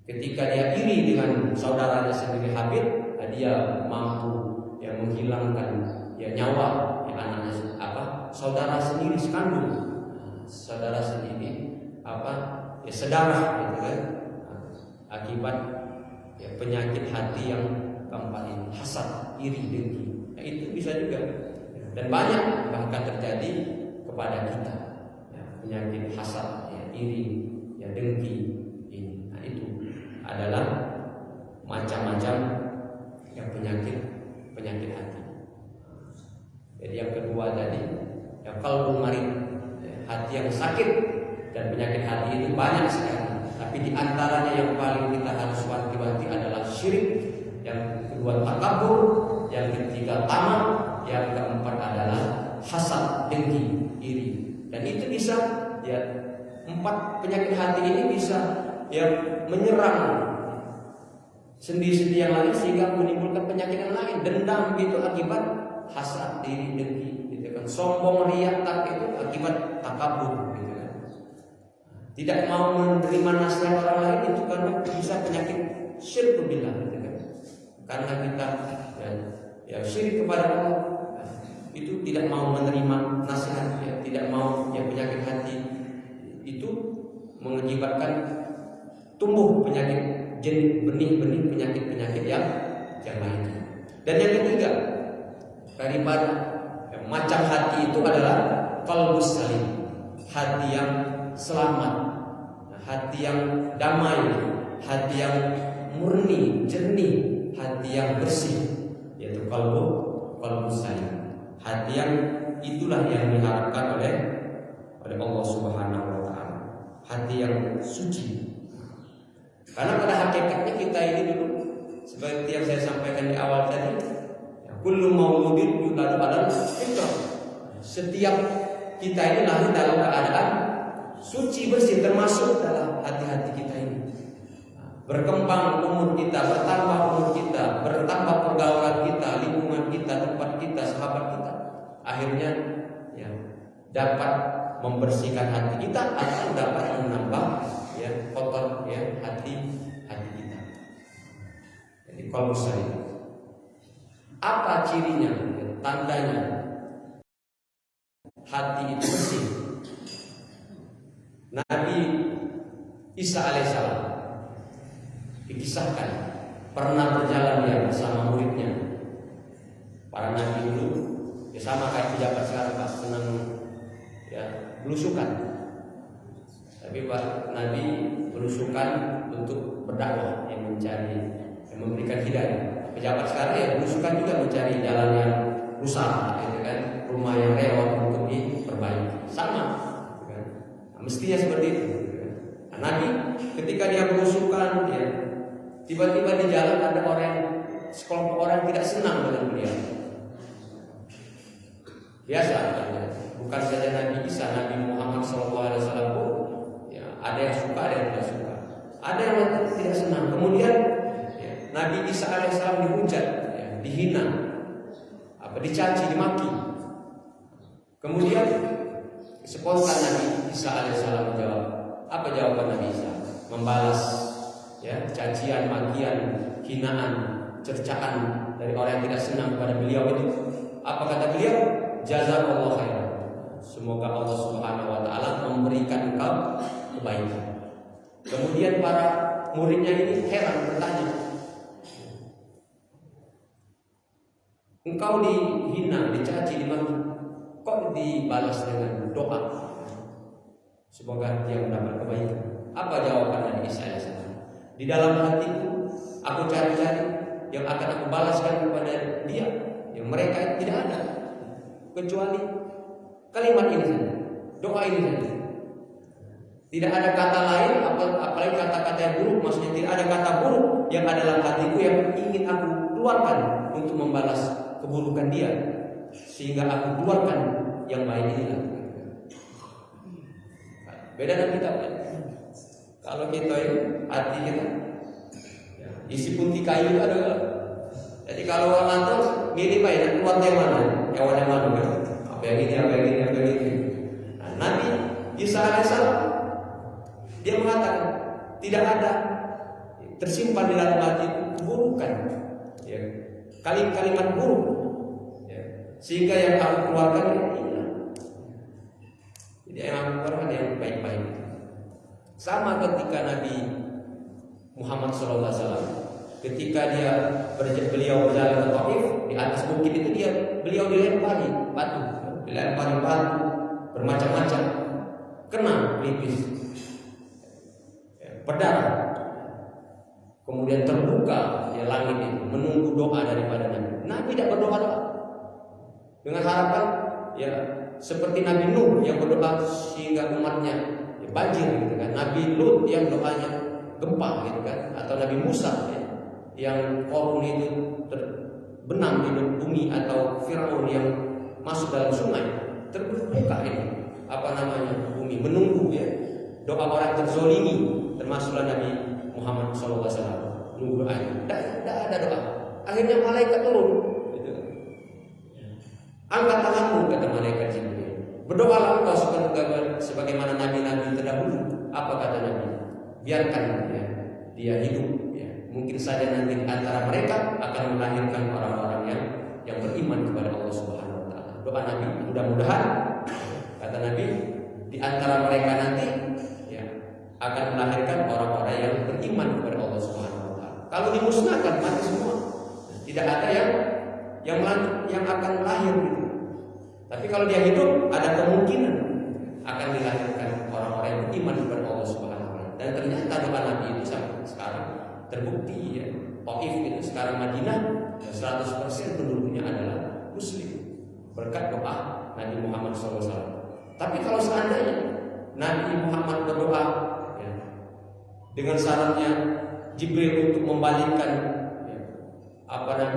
Ketika dia iri dengan saudaranya sendiri Habil, dia mampu ya menghilangkan ya nyawa ya anaknya saudara sendiri sekandung, saudara sendiri ya sedarah gitu kan, akibat ya penyakit hati yang keempat ini, hasad, iri, dengki. Nah, itu bisa juga, dan banyak bahkan terjadi kepada kita, ya, penyakit hasad, ya, iri, ya, dengki ini. Nah, itu adalah macam-macam yang penyakit hati. Jadi yang kedua tadi, yang qalbun marid, hati yang sakit, dan penyakit hati itu banyak sekali. Tapi di antaranya yang paling kita harus wanti-wanti adalah syirik, yang kedua takabur, yang ketiga tamak, yang keempat adalah hasad, dengki, iri. Dan itu bisa, ya, 4 penyakit hati ini bisa, ya, menyerang sendi-sendi yang lain sehingga menimbulkan penyakit yang lain. Dendam itu akibat hasad, iri, dengki, gitu kan. Sombong, riya, itu akibat takabur, gitu kan. Tidak mau menerima nasihat orang lain itu karena bisa penyakit syirik billah, gitu kan. Karena kita, ya, syirik kepada Allah, itu tidak mau menerima nasihat, ya, tidak mau, ya, penyakit hati itu mengakibatkan tumbuh penyakit, benih-benih penyakit-penyakit yang lainnya. Dan yang ketiga daripada, ya, macam hati itu adalah qalbus salim, hati yang selamat, hati yang damai, hati yang murni, jernih, hati yang bersih, yaitu qalbus salim. Hati yang itulah yang diharapkan oleh Allah Subhanahu wa taala. Hati yang suci. Karena pada hakikatnya kita ini dulu, seperti yang saya sampaikan di awal tadi, kullu mauludin yuladu alal fitrah. Setiap kita ini lahir dalam keadaan suci, bersih, termasuk dalam hati-hati kita ini. Berkembang umur kita, bertambah umur kita, bertambah pergaulan kita, lingkungan kita, tempat kita, sahabat kita, akhirnya, ya, dapat membersihkan hati kita atau dapat menambah, ya, kotor, ya, hati kita. Jadi kalau saya, apa cirinya, ya, tandanya hati itu bersih? Nabi Isa alaihissalam dikisahkan pernah berjalan dia bersama muridnya. Para nabi dulu, ya, sama kayak pejabat sekarang, Pak, senang, ya, belusukan. Tapi Pak Nabi belusukan untuk berdakwah, yang mencari, yang memberikan hidayah. Pejabat sekarang, ya, belusukan juga mencari jalan yang rusak, gitu kan, rumah yang rewel untuk diperbaiki. Sama, gitu kan. Nah, mestinya seperti itu. Gitu kan. Nah, Nabi ketika dia belusukan, ya, tiba-tiba di jalan ada sekelompok orang tidak senang dengan beliau. Biasa, ya. Bukan saja Nabi Isa, Nabi Muhammad SAW, ya, ada yang suka, ada yang tidak suka, ada yang tidak senang. Kemudian, ya, Nabi Isa alaihissalam dihujat, ya, dihina, dicaci, dimaki. Kemudian spontan Nabi Isa alaihissalam menjawab. Apa jawaban Nabi Isa? Membalas, ya, cacian, makian, hinaan, cercaan dari orang yang tidak senang kepada beliau itu. Apa kata beliau? Jazakallahu khairan. Semoga Allah Subhanahu wa taala memberikan engkau kebaikan. Kemudian para muridnya ini heran, bertanya, engkau dihina, dicaci, dimaki, kok dibalas dengan doa? Semoga dia mendapat kebaikan. Apa jawaban Nabi Isa alaihissalam? Di dalam hatiku aku cari-cari yang akan aku balaskan kepada dia, yang mereka tidak ada, kecuali kalimat ini saja, doa ini saja. Tidak ada kata lain, apalagi kata-kata yang buruk. Maksudnya tidak ada kata buruk yang ada dalam hatiku yang ingin aku keluarkan untuk membalas keburukan dia, sehingga aku keluarkan yang baik inilah. Beda dengan kita, kan? Kalau kita ini hati kita, ya, isi punti kayu itu ada. Jadi kalau orang ngantor gini, Pak, ya, keluar yang mana? Hewan yang mana, kan? Apa yang ini, apa yang ini, apa yang ini. Nah, Nabi Isa alaihissalam dia mengatakan tidak ada tersimpan di dalam hati keburukan, ya, kalimat buruk, ya, sehingga yang aku keluarkan ini. Jadi yang aku keluarkan yang baik-baik. Sama ketika Nabi Muhammad SAW, ketika beliau berjalan ke Taif, di atas bukit itu beliau dilempari batu, bermacam-macam, kena pelipis, berdarah. Kemudian terbuka ya langit itu, menunggu doa daripada Nabi. Nabi tidak berdoa dengan harapan ya seperti Nabi Nuh yang berdoa sehingga umatnya ya, banjir gitu kan. Nabi Lut yang doanya gempa gitu kan, atau Nabi Musa ya, yang korun itu terbenam di bumi, atau Firaun yang masuk dalam sungai, terbuka ini bumi menunggu ya doa orang terzolimi, termasuklah Nabi Muhammad SAW nunggu doa. Tidak ada doa. Akhirnya malaikat turun gitu. Angkat tanganmu, kata malaikat Jibril, berdoalah engkau sebagaimana nabi-nabi terdahulu. Apa kata Nabi? Biarkan ya, dia hidup ya. Mungkin saja nanti antara mereka akan melahirkan orang-orang yang beriman kepada Allah Subhanahu wa taala. Doa Nabi, mudah-mudahan kata Nabi, di antara mereka nanti ya akan melahirkan orang-orang yang beriman kepada Allah Subhanahu wa taala. Kalau dimusnahkan mati semua. Tidak ada yang akan lahir gitu. Tapi kalau dia hidup, ada kemungkinan akan dilahirkan orang-orang yang beriman kepada Allah Subhanahu wa taala. Dan ternyata doa Nabi itu sampai sekarang terbukti ya. Taif itu sekarang Madinah 100% penduduknya adalah muslim berkat doa Nabi Muhammad SAW. Tapi kalau seandainya Nabi Muhammad berdoa ya, dengan syaratnya Jibril untuk membalikkan ya,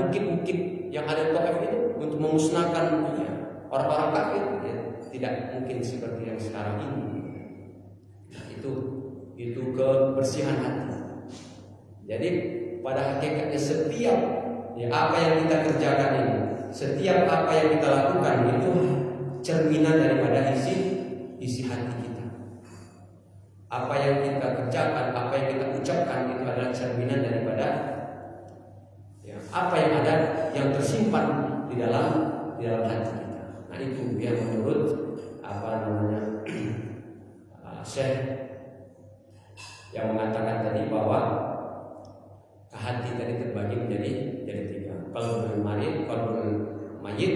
bukit-bukit yang ada di Taif itu untuk memusnahkan ya, orang-orang kafir ya, tidak mungkin seperti yang sekarang ini. Nah, itu kebersihan hati. Jadi pada hakikatnya setiap ya, apa yang kita kerjakan ini, setiap apa yang kita lakukan itu cerminan daripada isi hati kita. Apa yang kita kerjakan, apa yang kita ucapkan itu adalah cerminan daripada ya, apa yang ada yang tersimpan di dalam hati kita. Nah itu yang menurut Syekh yang mengatakan tadi bahwa hati tadi terbagi menjadi 3. Qalbul marid, qalbul mayyit,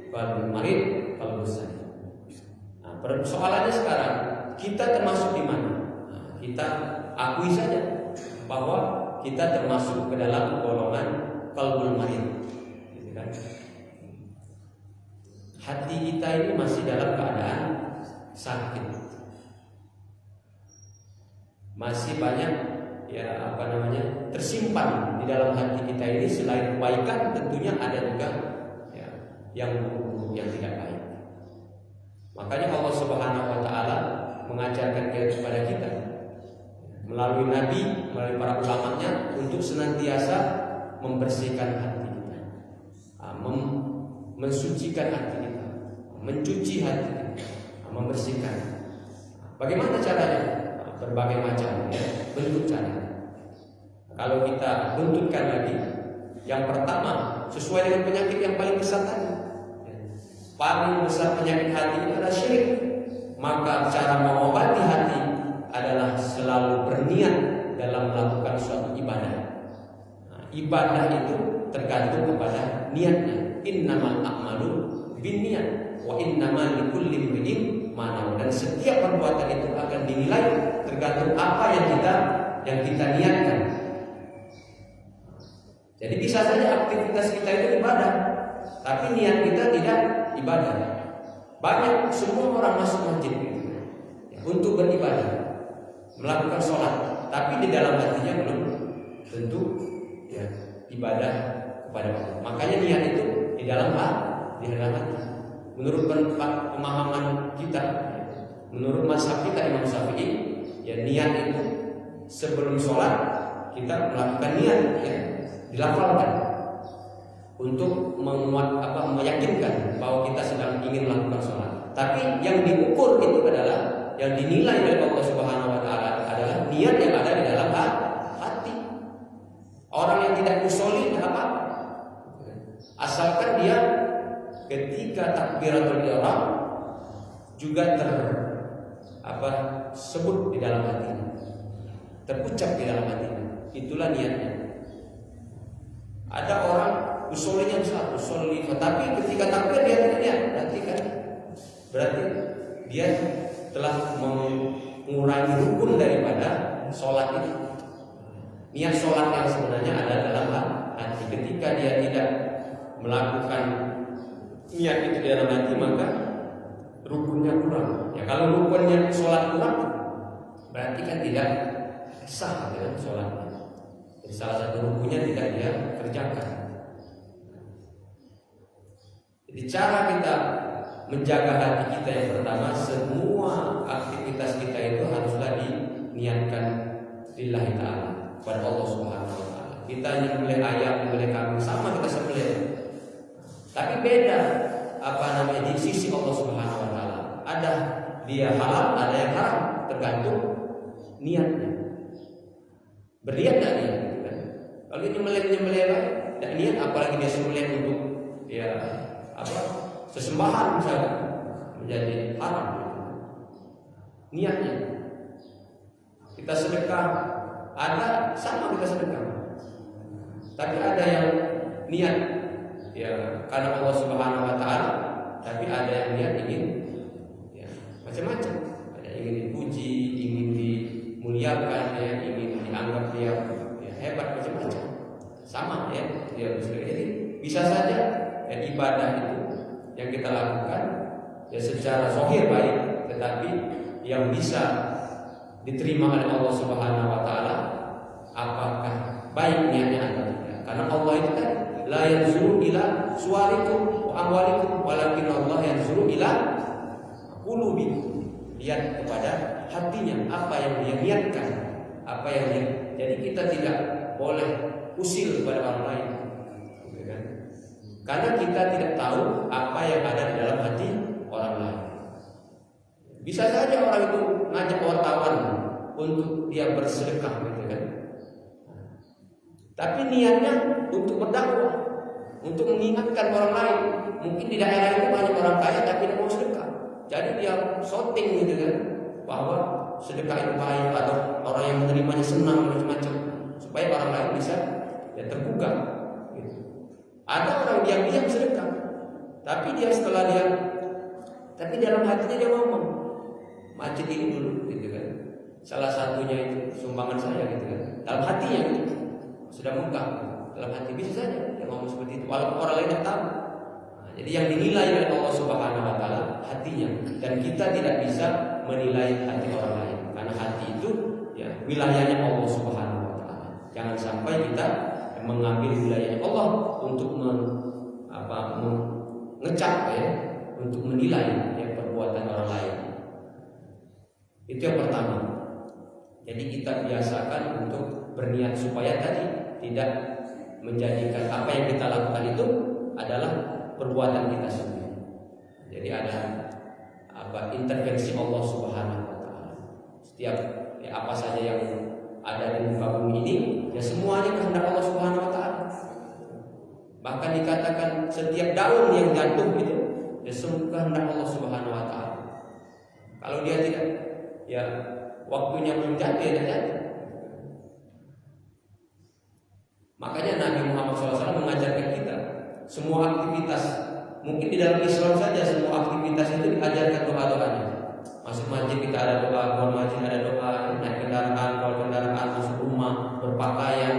qalbul marid, qalbul sahih. Nah, persoalannya sekarang kita termasuk di mana? Nah, kita akui saja bahwa kita termasuk ke dalam golongan qalbul marid. Gitu kan? Hati kita ini masih dalam keadaan sakit. Masih banyak ya tersimpan di dalam hati kita ini. Selain kebaikan tentunya ada juga ya, yang buruk, yang tidak baik. Makanya Allah Subhanahu wa taala mengajarkan kepada kita melalui nabi, melalui para ulamanya untuk senantiasa membersihkan hati kita, mensucikan hati kita, mencuci hati kita, membersihkan. Bagaimana caranya? Berbagai macam ya, bentuk cara. Kalau kita tuntutkan lagi, yang pertama sesuai dengan penyakit yang paling besar tadi. Paling besar penyakit hati itu adalah syirik. Maka cara mengobati hati adalah selalu berniat dalam melakukan suatu ibadah. Nah, ibadah itu tergantung kepada niatnya. Innamal a'malu binniyat wa innamal likulli imrin ma nawa. Dan setiap perbuatan itu akan dinilai tergantung apa yang kita niatkan. Jadi bisa saja aktivitas kita itu ibadah, tapi niat kita tidak ibadah. Banyak semua orang masuk masjid ya, untuk beribadah, melakukan sholat, tapi di dalam hatinya belum tentu ya, ibadah kepada Allah. Makanya niat itu di dalam hati. Menurut pemahaman kita, menurut mazhab kita Imam Syafi'i, ya niat itu sebelum sholat kita melakukan niat ya, dilafalkan untuk meyakinkan bahwa kita sedang ingin melakukan sholat. Tapi yang diukur itu adalah, yang dinilai oleh Allah Subhanahu wa taala adalah niat yang ada di dalam hati. Orang yang tidak musolli apa? Asalkan dia ketika takbiratul ihram juga sebut di dalam hatinya, terucap di dalam hatinya, itulah niatnya. Ada orang usollinya besar, usolli. Tapi ketika takbir dia tidak niat, berarti dia telah mengurangi rukun daripada sholat itu. Niat sholat yang sebenarnya ada dalam hati. Ketika dia tidak melakukan niat itu di dalam hati, maka rukunnya kurang. Ya kalau rukunnya sholat kurang, berarti kan tidak sah dengan sholatnya. Jadi salah satu rukunnya tidak dia kerjakan. Jadi cara kita menjaga hati kita yang pertama, semua aktivitas kita itu haruslah diniatkan lillahi ta'ala, kepada Allah Subhanahu wa ta'ala. Kita nyembelih ayam, nyembelih kambing, sama kita sembelih. Tapi beda di sisi Allah Subhanahu wa ta'ala. Ada dia halal, ada yang haram, tergantung niatnya. Berniat enggak dia? Kalau dia nyembelih tidak niat, apalagi dia sembelih untuk sesembahan misalnya, menjadi haram. Niatnya. Kita sedekah, ada sama kita sedekah. Tapi ada yang niat karena Allah Subhanahu wa ta'ala, tapi ada yang niat ingin macam-macam. Ada yang ingin dipuji, ingin dimuliakan, ingin dianggap dia hebat, macam-macam. Sama dia bersedekah. Jadi bisa saja ibadah itu yang kita lakukan secara zahir baik, tetapi yang bisa diterima oleh Allah Subhanahu wa ta'ala apakah baik niatnya atau tidak. Karena Allah itu kan la yanzuru ila suwarikum wa amwalikum, walakin Allah yanzuru ila qulubikum. Lihat kepada hatinya, apa yang dia niatkan, apa yang dia. Jadi kita tidak boleh usil kepada orang lain, gitu kan? Karena kita tidak tahu apa yang ada di dalam hati orang lain. Bisa saja orang itu ngajak wartawan untuk dia bersedekah, gitu kan? Tapi niatnya untuk berdakwah, untuk mengingatkan orang lain. Mungkin di daerah itu banyak orang kaya tapi tidak mau sedekah. Jadi dia shooting, gitu kan, bahwa sedekah itu baik, atau orang yang menerimanya senang, macam-macam, supaya orang lain bisa terbuka. Gitu. Ada orang diam-diam sedekah, tapi dalam hatinya dia ngomong, masjid ini dulu, gitu kan. Salah satunya itu sumbangan saya, gitu kan. Dalam hatinya gitu, sudah muka, dalam hati bisa saja dia ngomong seperti itu, walaupun orang lain tidak tahu. Jadi yang dinilai oleh Allah Subhanahu wa ta'ala hatinya, dan kita tidak bisa menilai hati orang lain, karena hati itu wilayahnya Allah Subhanahu wa ta'ala. Jangan sampai kita mengambil wilayahnya Allah untuk mengecap untuk menilai perbuatan orang lain. Itu yang pertama. Jadi kita biasakan untuk berniat supaya tadi tidak menjadikan apa yang kita lakukan itu adalah perbuatan kita sendiri. Jadi ada intervensi Allah Subhanahu wa ta'ala. Setiap apa saja yang ada di muka bumi ini semuanya kehendak Allah Subhanahu wa ta'ala. Bahkan dikatakan setiap daun yang jatuh itu semua kehendak Allah Subhanahu wa ta'ala. Kalau dia tidak waktunya belum jatuh, tidak jatuh. Makanya Nabi Muhammad SAW mengajarkan kita semua aktivitas, mungkin di dalam Islam saja semua aktivitas itu diajarkan doa-doanya. Masuk masjid kita ada doa, keluar masjid ada doa, naik kendaraan, keluar kendaraan, masuk rumah, berpakaian,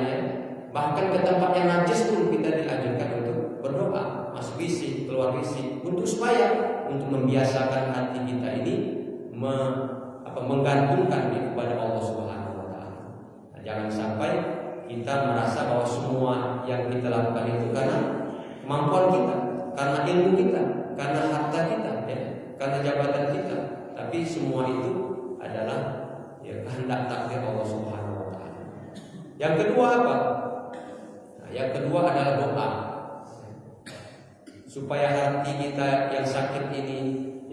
bahkan ke tempat yang najis pun kita diajarkan untuk berdoa, masuk WC, keluar WC, untuk membiasakan hati kita ini menggantungkan kepada Allah Subhanahu wa ta'ala. Jangan sampai kita merasa bahwa semua yang kita lakukan itu karena kemampuan kita, karena ilmu kita, karena harta kita, karena jabatan kita, tapi semua itu adalah kehendak takdir Allah Subhanahu wa ta'ala. Yang kedua apa? Yang kedua adalah doa, supaya hati kita yang sakit ini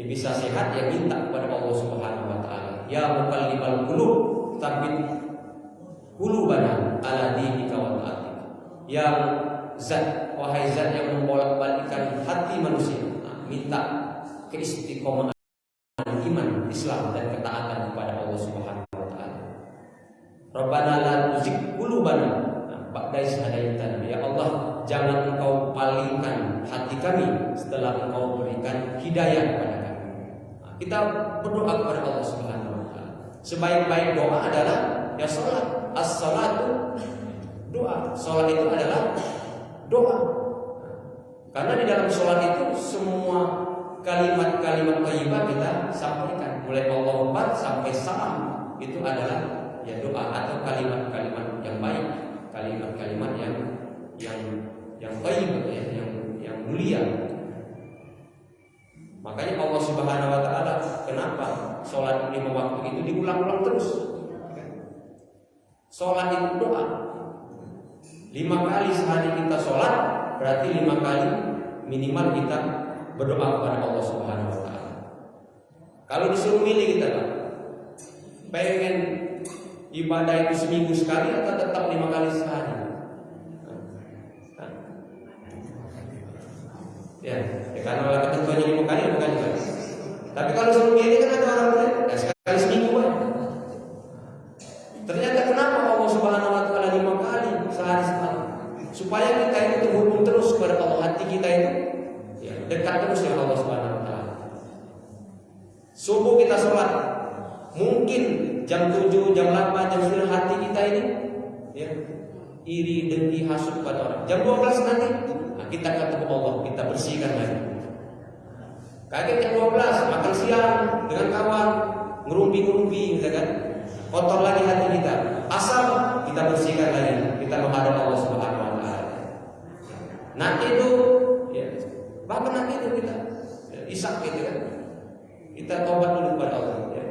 bisa sehat, minta kepada Allah Subhanahu wa ta'ala. Ya muqallibal qulub, tsabbit qulubana ala dinika wa ta'atika. Ya zat, wahai zat yang membolak-balikkan hati manusia, minta keistiqomahan iman, Islam, dan ketaatan kepada Allah Subhanahu wa ta'ala. Rabbana la tuzigh qulubana ba'da idh hadaitana. Ya Allah, jangan Engkau palingkan hati kami setelah Engkau berikan hidayah kepada kami. Kita berdoa kepada Allah Subhanahu wa taala. Sebaik-baik doa adalah ya salat. As-salatu doa. Salat itu adalah doa. Karena di dalam salat itu semua kalimat-kalimat thayyibah kita sampaikan, mulai Allahu Akbar sampai salam itu adalah ya doa atau kalimat-kalimat yang baik, kalimat-kalimat yang thayyibah ya, yang mulia. Makanya Allah Subhanahu wa taala kenapa salat 5 waktu itu diulang-ulang terus? Salat itu doa. 5 kali sehari kita salat, berarti 5 kali minimal kita berdoa kepada Allah Subhanahu wa taala. Kalau disuruh milih kita Pak, pengen ibadah itu seminggu sekali atau tetap 5 kali sehari? Ya, karena ketentuannya 5 kali bukan juga. Tapi kalau suruh milih kan ada orang lain, ya sekali seminggu Pak. Ternyata kenapa Allah Subhanahu wa taala 5 kali sehari sekali? Supaya kita itu terhubung terus kepada Allah, hati kita itu ya, dekat terus dengan Allah Subhanahu wa taala. Subuh kita sholat, mungkin jam 7, jam 8, jam 9 hati kita ini ya, iri, dengki, hasud pada orang. Jam 12 nanti kita ketemu Allah, kita bersihkan lagi. Kaget jam 12 makan siang dengan kawan, ngerumpi-ngerumpi gitu kan. Kotor lagi hati kita. Asal kita bersihkan lagi, kita menghadap Allah Subhanahu wa taala. Nanti itu ya, bahkan nanti itu kita ya, isak gitu kan. Kita tobat dulu kepada Allah ya.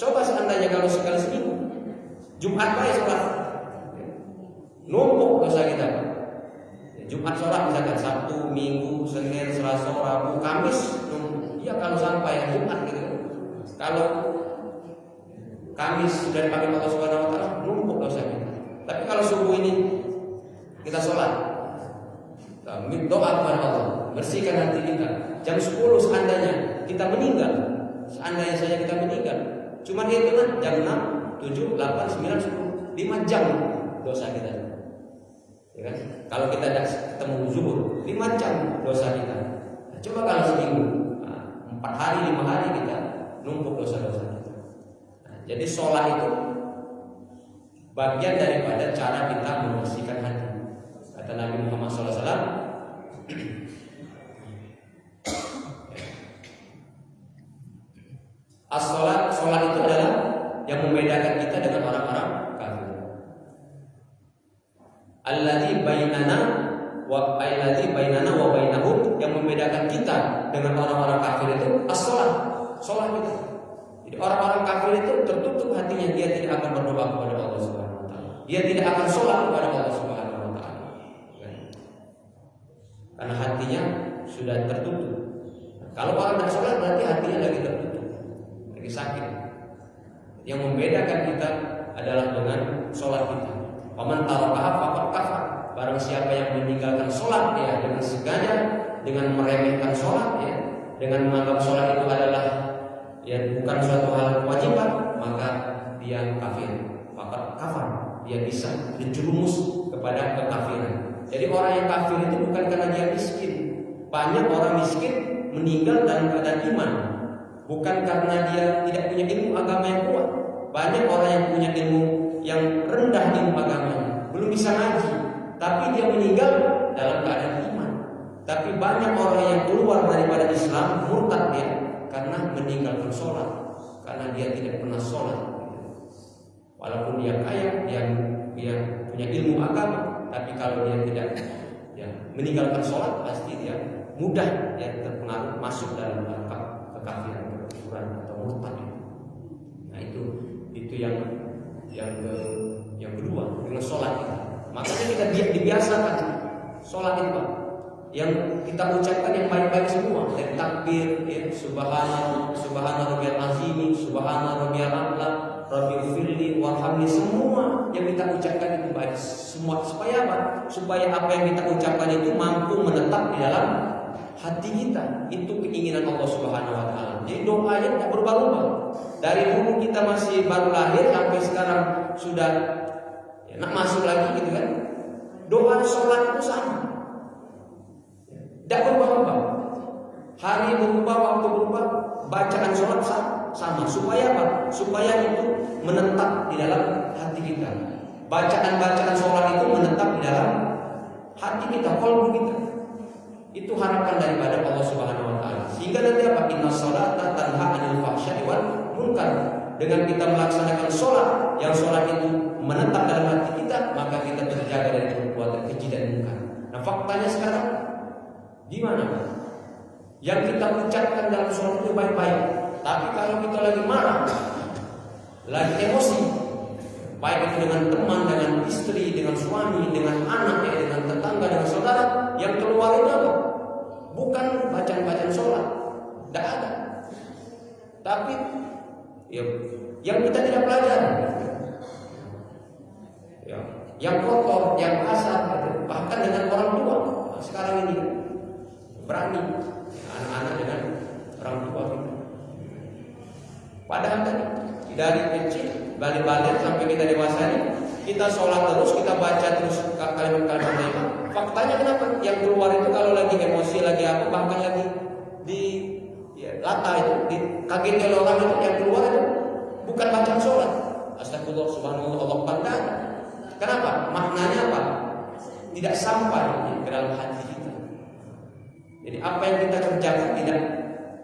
Coba seandainya kalau sekali seminggu Jumat baik sholat ya, numpuk dosa kita ya, Jumat sholat misalkan Sabtu, Minggu, Senin, Selasa, Rabu, Kamis ya kalau sampai Jumat gitu. Kalau Kamis sudah dipanggil Allah Subhanahu wa taala numpuk dosa kita. Tapi kalau subuh ini kita sholat, kita doa kepada Allah, bersihkan hati kita. Jam 10 seandainya kita meninggal, seandainya saja kita meninggal, cuma hitungan jam 6, 7, 8, 9, 10, 5 jam dosa kita. Ya kan? Kalau kita tidak ketemu zuhur, 5 jam dosa kita. Nah, coba kalau seminggu, 4 hari, 5 hari kita numpuk dosa-dosa kita. Nah, jadi sholat itu bagian daripada cara kita membersihkan hati. Kata Nabi Muhammad SAW, as-sholat, sholat itu adalah yang membedakan kita dengan orang-orang kafir. Alladzi bainana wa bainahum, yang membedakan kita dengan orang-orang kafir itu as-sholat, sholat kita. Jadi orang-orang kafir itu tertutup hatinya, dia tidak akan berdoa kepada Allah Subhanahu wa taala. Dia tidak akan sholat kepada Allah Subhanahu wa taala. Karena hatinya sudah tertutup. Kalau orang tidak sholat berarti hatinya lagi tertutup, lagi sakit. Yang membedakan kita adalah dengan sholat kita. Faman tarakaha faqad kafar. Barang siapa yang meninggalkan sholat ya dengan sengaja, dengan meremehkan sholat ya, dengan menganggap sholat itu adalah ya bukan suatu hal kewajiban, maka dia kafir. Faqad kafar. Dia bisa terjerumus kepada kekafiran. Jadi orang yang kafir itu bukan karena dia miskin. Banyak orang miskin meninggal dalam keadaan iman, bukan karena dia tidak punya ilmu agama yang kuat. Banyak orang yang punya ilmu yang rendah ilmu agamanya, belum bisa ngaji, tapi dia meninggal dalam keadaan iman. Tapi banyak orang yang keluar daripada Islam, murtad dia karena meninggalkan sholat, karena dia tidak pernah sholat. Walaupun dia kaya, dia punya ilmu agama, tapi kalau dia tidak ya, meninggalkan sholat, pasti dia mudah ya terpengaruh masuk dalam kekafiran, kekufuran atau murtad. Nah itu yang kedua dengan sholat kita. Makanya kita dibiasakan sholat itu Pak, yang kita ucapkan yang baik-baik semua, dari takbir, ya, subhana rabbiyal azim, subhana rabbiyal a'la, rabbil firli warhamni, semua yang kita ucapkan itu baik semua. Supaya apa? Supaya apa yang kita ucapkan itu mampu menetap di dalam hati kita. Itu keinginan Allah Subhanahu wa taala. Jadi doanya tidak berubah-ubah. Dari dulu kita masih baru lahir sampai sekarang sudah ya, nak masuk lagi gitu kan. doa sholat itu sama, tidak berubah-ubah. Hari berubah, waktu berubah, bacaan sholat sama. Supaya apa? Supaya itu menetap di dalam hati kita. Bacaan-bacaan sholat itu menetap di dalam hati kita, qalbu kita. Itu harapan daripada Allah Subhanahu wa taala. Sehingga nanti apa? Inna sholata tanha 'anil fahsya'i wal munkar. Dengan kita melaksanakan sholat, yang sholat itu menetap dalam hati kita, maka kita terjaga dari perbuatan keji dan munkar. Nah, faktanya sekarang gimana? Yang kita ucapkan dalam sholat itu baik-baik, tapi kalau kita lagi marah, lagi emosi, baik itu dengan teman, dengan istri, dengan suami, dengan anak, dengan tetangga, dengan saudara, yang keluar itu apa? Bukan bacaan-bacaan sholat, tidak ada. Tapi ya, yang kita tidak pelajari, ya, yang kotor, yang kasar, bahkan dengan orang tua. Nah, sekarang ini berani anak-anak dengan orang tua kita. Padahal tadi dari kecil, balik-balik sampai kita dewasa ini, kita sholat terus, kita baca terus kalimat-kalimat iman. Faktanya kenapa? Yang keluar itu kalau lagi emosi, lagi apa, bahkan lagi di lata itu, dikagetin oleh orang itu, yang keluar itu bukan bacaan sholat. Astagfirullah, subhanallah, Allah pandang. Kenapa? Maknanya apa? Tidak sampai ke dalam hati kita. Jadi apa yang kita kerjakan tidak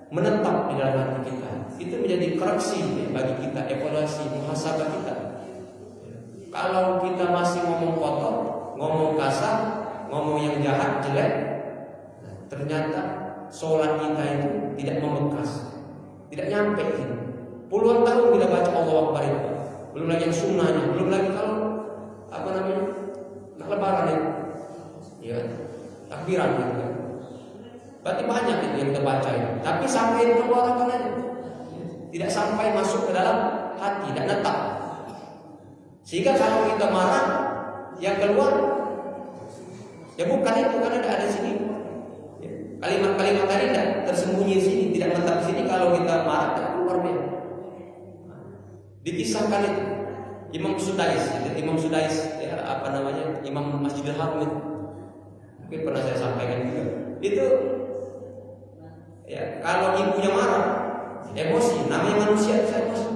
menetap di dalam hati kita. Itu menjadi koreksi bagi kita, evaluasi, muhasabah kita. Kalau kita masih ngomong kotor, ngomong kasar, ngomong yang jahat, jelek, ternyata sholat kita itu tidak membekas, tidak nyampe. Puluhan tahun kita baca Allahu Akbar itu, belum lagi yang sunnahnya, belum lagi kalau apa namanya, nak lebaran itu, ya takbiran gitu. Berarti banyak itu yang kita baca itu. Tapi sampai keluar apa aja, tidak sampai masuk ke dalam hati, tidak netap. Sehingga kalau kita marah, yang keluar ya bukan itu, karena tidak ada di sini. Kalimat-kalimat tadi tidak tersembunyi di sini, tidak menetap di sini. Kalau kita marah, tidak keluar dia. Dikisahkan itu Imam Sudais, ya, apa namanya, Imam Masjidil Haram itu. Mungkin pernah saya sampaikan juga. Itu ya, kalau ibunya marah, emosi, namanya manusia itu emosi.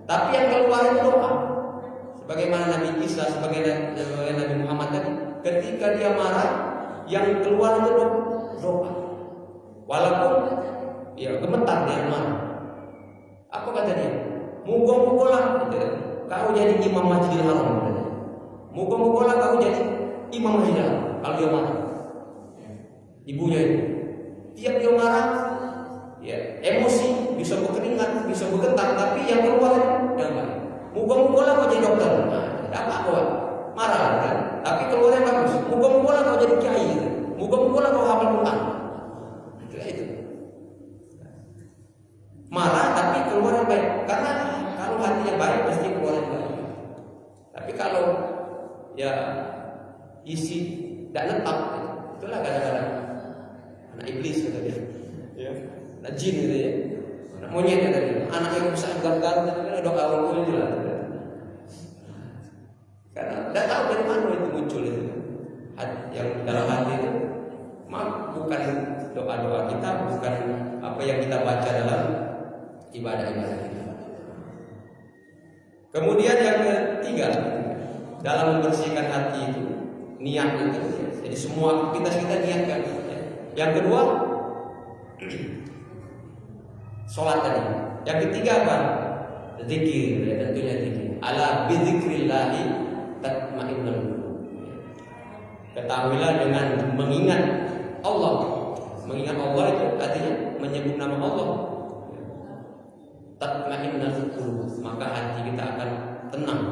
Tapi yang keluar itu doa. Sebagaimana Nabi Isa, sebagaimana Nabi Muhammad tadi, ketika dia marah, yang keluar itu doa. Walaupun ya gemetar dia marah. Apa kata dia? Muga-mugalah kau jadi imam Masjidil Haram. Muga-mugalah kau jadi imam Masjidil Haram. Kalau dia marah, ibunya itu, tiap dia marah, ya emosi, bisa berkeringat, bisa bergetar, tapi yang keluar yang baik. Muga-mugalah kau jadi dokter. Nah, apa kau marah kan? Tapi keluarnya bagus. Muga-mugalah kau jadi kiai. Muga-mugalah kau hafal Quran. Itu. Marah tapi keluar yang baik. Karena kalau hatinya baik pasti keluar yang baik. Tapi kalau ya isi tidak netap, itulah kadang-kadang anak iblis kata dia. Ya. Anak jin gitu ya. Anak monyet kata dia. Anak yang besar garang-garang kata doa awal itu lah. Karena tidak tahu dari mana itu muncul itu. Yang dalam hati itu bukan doa-doa kita, bukan apa yang kita baca dalam ibadah-ibadah kita. Kemudian yang ketiga, dalam membersihkan hati itu, niat itu. Jadi semua aktivitas kita niatkan. Yang kedua, sholat tadi. Yang ketiga apa? Zikir, ya, tentunya zikir. Ala bidzikrillahi tatma'innul qulub. Ketahuilah dengan mengingat Allah. Mengingat Allah itu artinya menyebut nama Allah. Tatma'innul qulub, maka hati kita akan tenang,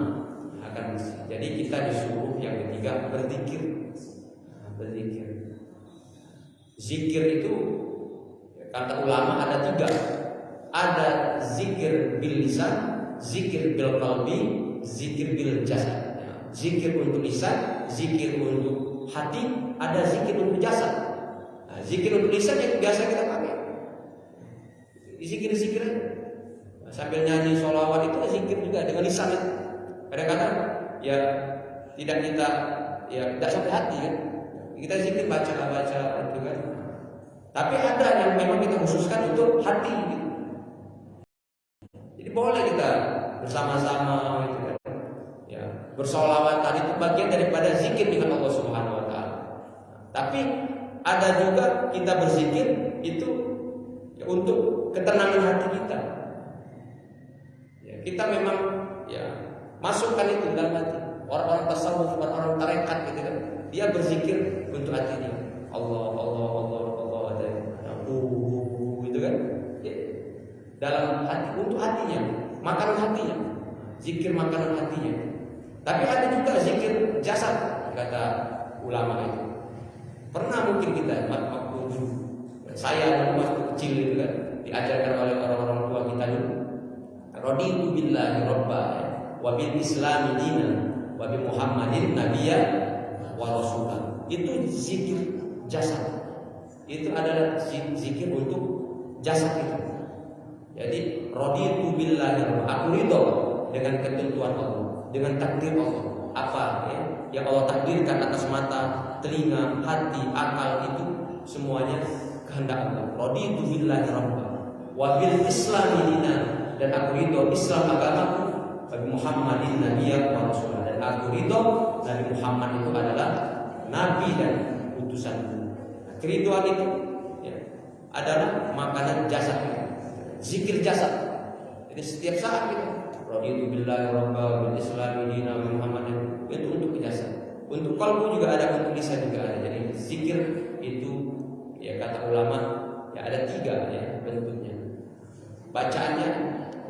akan bersih. Jadi kita disuruh yang ketiga berzikir. Berzikir. Zikir itu kata ulama ada tiga. Ada zikir bil lisan, zikir bil qalbi, zikir bil jasad. Zikir untuk lisan, zikir untuk hati, ada zikir untuk jasad. Nah, zikir untuk lisan yang biasa kita pakai. Zikir-zikir sambil nyanyi sholawat itu zikir juga dengan lisan. Kadang-kadang ya tidak kita ya tidak sampai hati kan. Kita zikir baca itu kan. Tapi ada yang memang kita khususkan untuk hati gitu. Jadi boleh kita bersama-sama gitu kan. Ya, bersolawatan itu bagian daripada zikir dengan Allah Subhanahu wa taala. Tapi ada juga kita berzikir itu ya, untuk ketenangan hati kita. Ya, kita memang ya masukkan itu dalam hati. Orang-orang tasawuf, orang-orang tarekat gitu kan. Dia berzikir untuk hatinya. Allah gitu kan. Ya. Dalam hati untuk hatinya, makanan hatinya. Zikir makanan hatinya. Tapi ada juga zikir jasad kata ulama itu. Pernah mungkin kita waktu saya waktu kecil itu kan diajarkan oleh orang-orang tua kita dulu. Raditu billahi robba wa bil islami dinan wa bi Muhammadin nabiyya wa rasulan. Itu zikir jasad. Itu adalah zikir untuk jasad itu. Jadi raditu billahi robba, aku ridho dengan ketentuan Allah, dengan takdir Allah. Apa ya yang Allah takdirkan atas mata, telinga, hati, akal itu semuanya kehendak Allah. Raditu billahi robba wa bil islami dinan, dan aku ridho Islam agamaku, Nabi Muhammadin nabiyya wa rasulah, dan aku ridho Nabi Muhammad itu adalah nabi dan utusanku. Keriduan itu ya, adalah makanan jasad, zikir jasad. Jadi setiap saat kita raditu billahi robba bil islami dinan wa Muhammadin, itu untuk jasad. Untuk kalbu juga ada, untuk lisan juga ada. Jadi zikir itu ya kata ulama ya ada 3 ya bentuknya. Bacaannya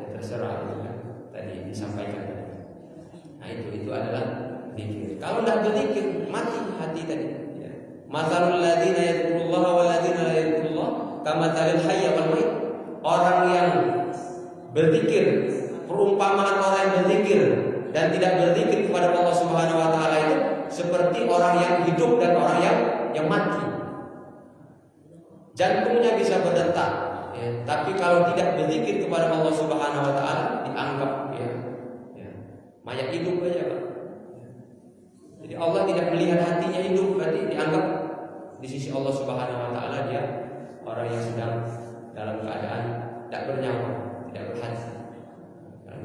ya terserah itu kan tadi disampaikan. Nah itu adalah zikir. Kalau tidak berzikir mati hati tadi. Ya. Matsalul ladzina yadhkurullaha wal ladzina la yadhkurullah kamatsalil hayy wal mayyit. Orang yang berzikir, perumpamaan orang yang berzikir dan tidak berzikir kepada Allah Subhanahu wa taala itu seperti orang yang hidup dan orang yang mati. Jantungnya bisa berdetak, ya, tapi kalau tidak berzikir kepada Allah Subhanahu wa taala dianggap ya mayat hidup aja, Pak. Jadi Allah tidak melihat hatinya hidup, berarti dianggap di sisi Allah Subhanahu wa taala dia orang yang sedang dalam keadaan tidak bernyawa, tidak berhati.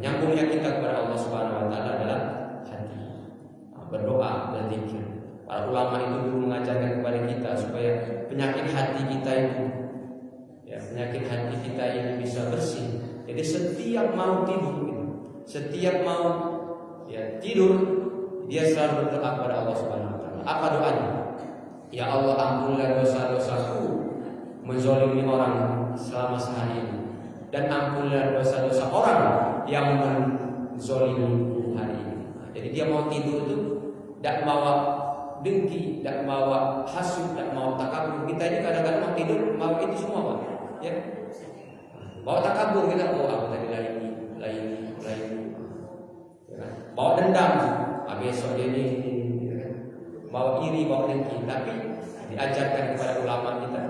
Nyambungnya kita kepada Allah Subhanahu wa taala adalah hati. Berdoa, berzikir. Para ulama itu dulu mengajarkan kepada kita supaya penyakit hati kita itu ya, penyakit hati kita ini bisa bersih. Jadi setiap mau tidur, setiap mau ya tidur, dia selalu berdoa kepada Allah Subhanahu wa taala. Apa doanya? Ya Allah, ampunilah dosa-dosaku menzalimi orang selama sehari ini, dan ampunilah dosa-dosa orang yang menzalimi hari ini. Nah, jadi dia mau tidur itu tidak bawa dengki, tidak bawa hasud, tidak mau takabur. Kita ini kadang-kadang mau tidur mau itu semua, Pak. Ya. Bawa takabur kita, oh aku tadi lain. Ya. Bawa dendam, besok dia ini. Ya. Bawa iri, bawa dengki. Tapi diajarkan kepada ulama kita,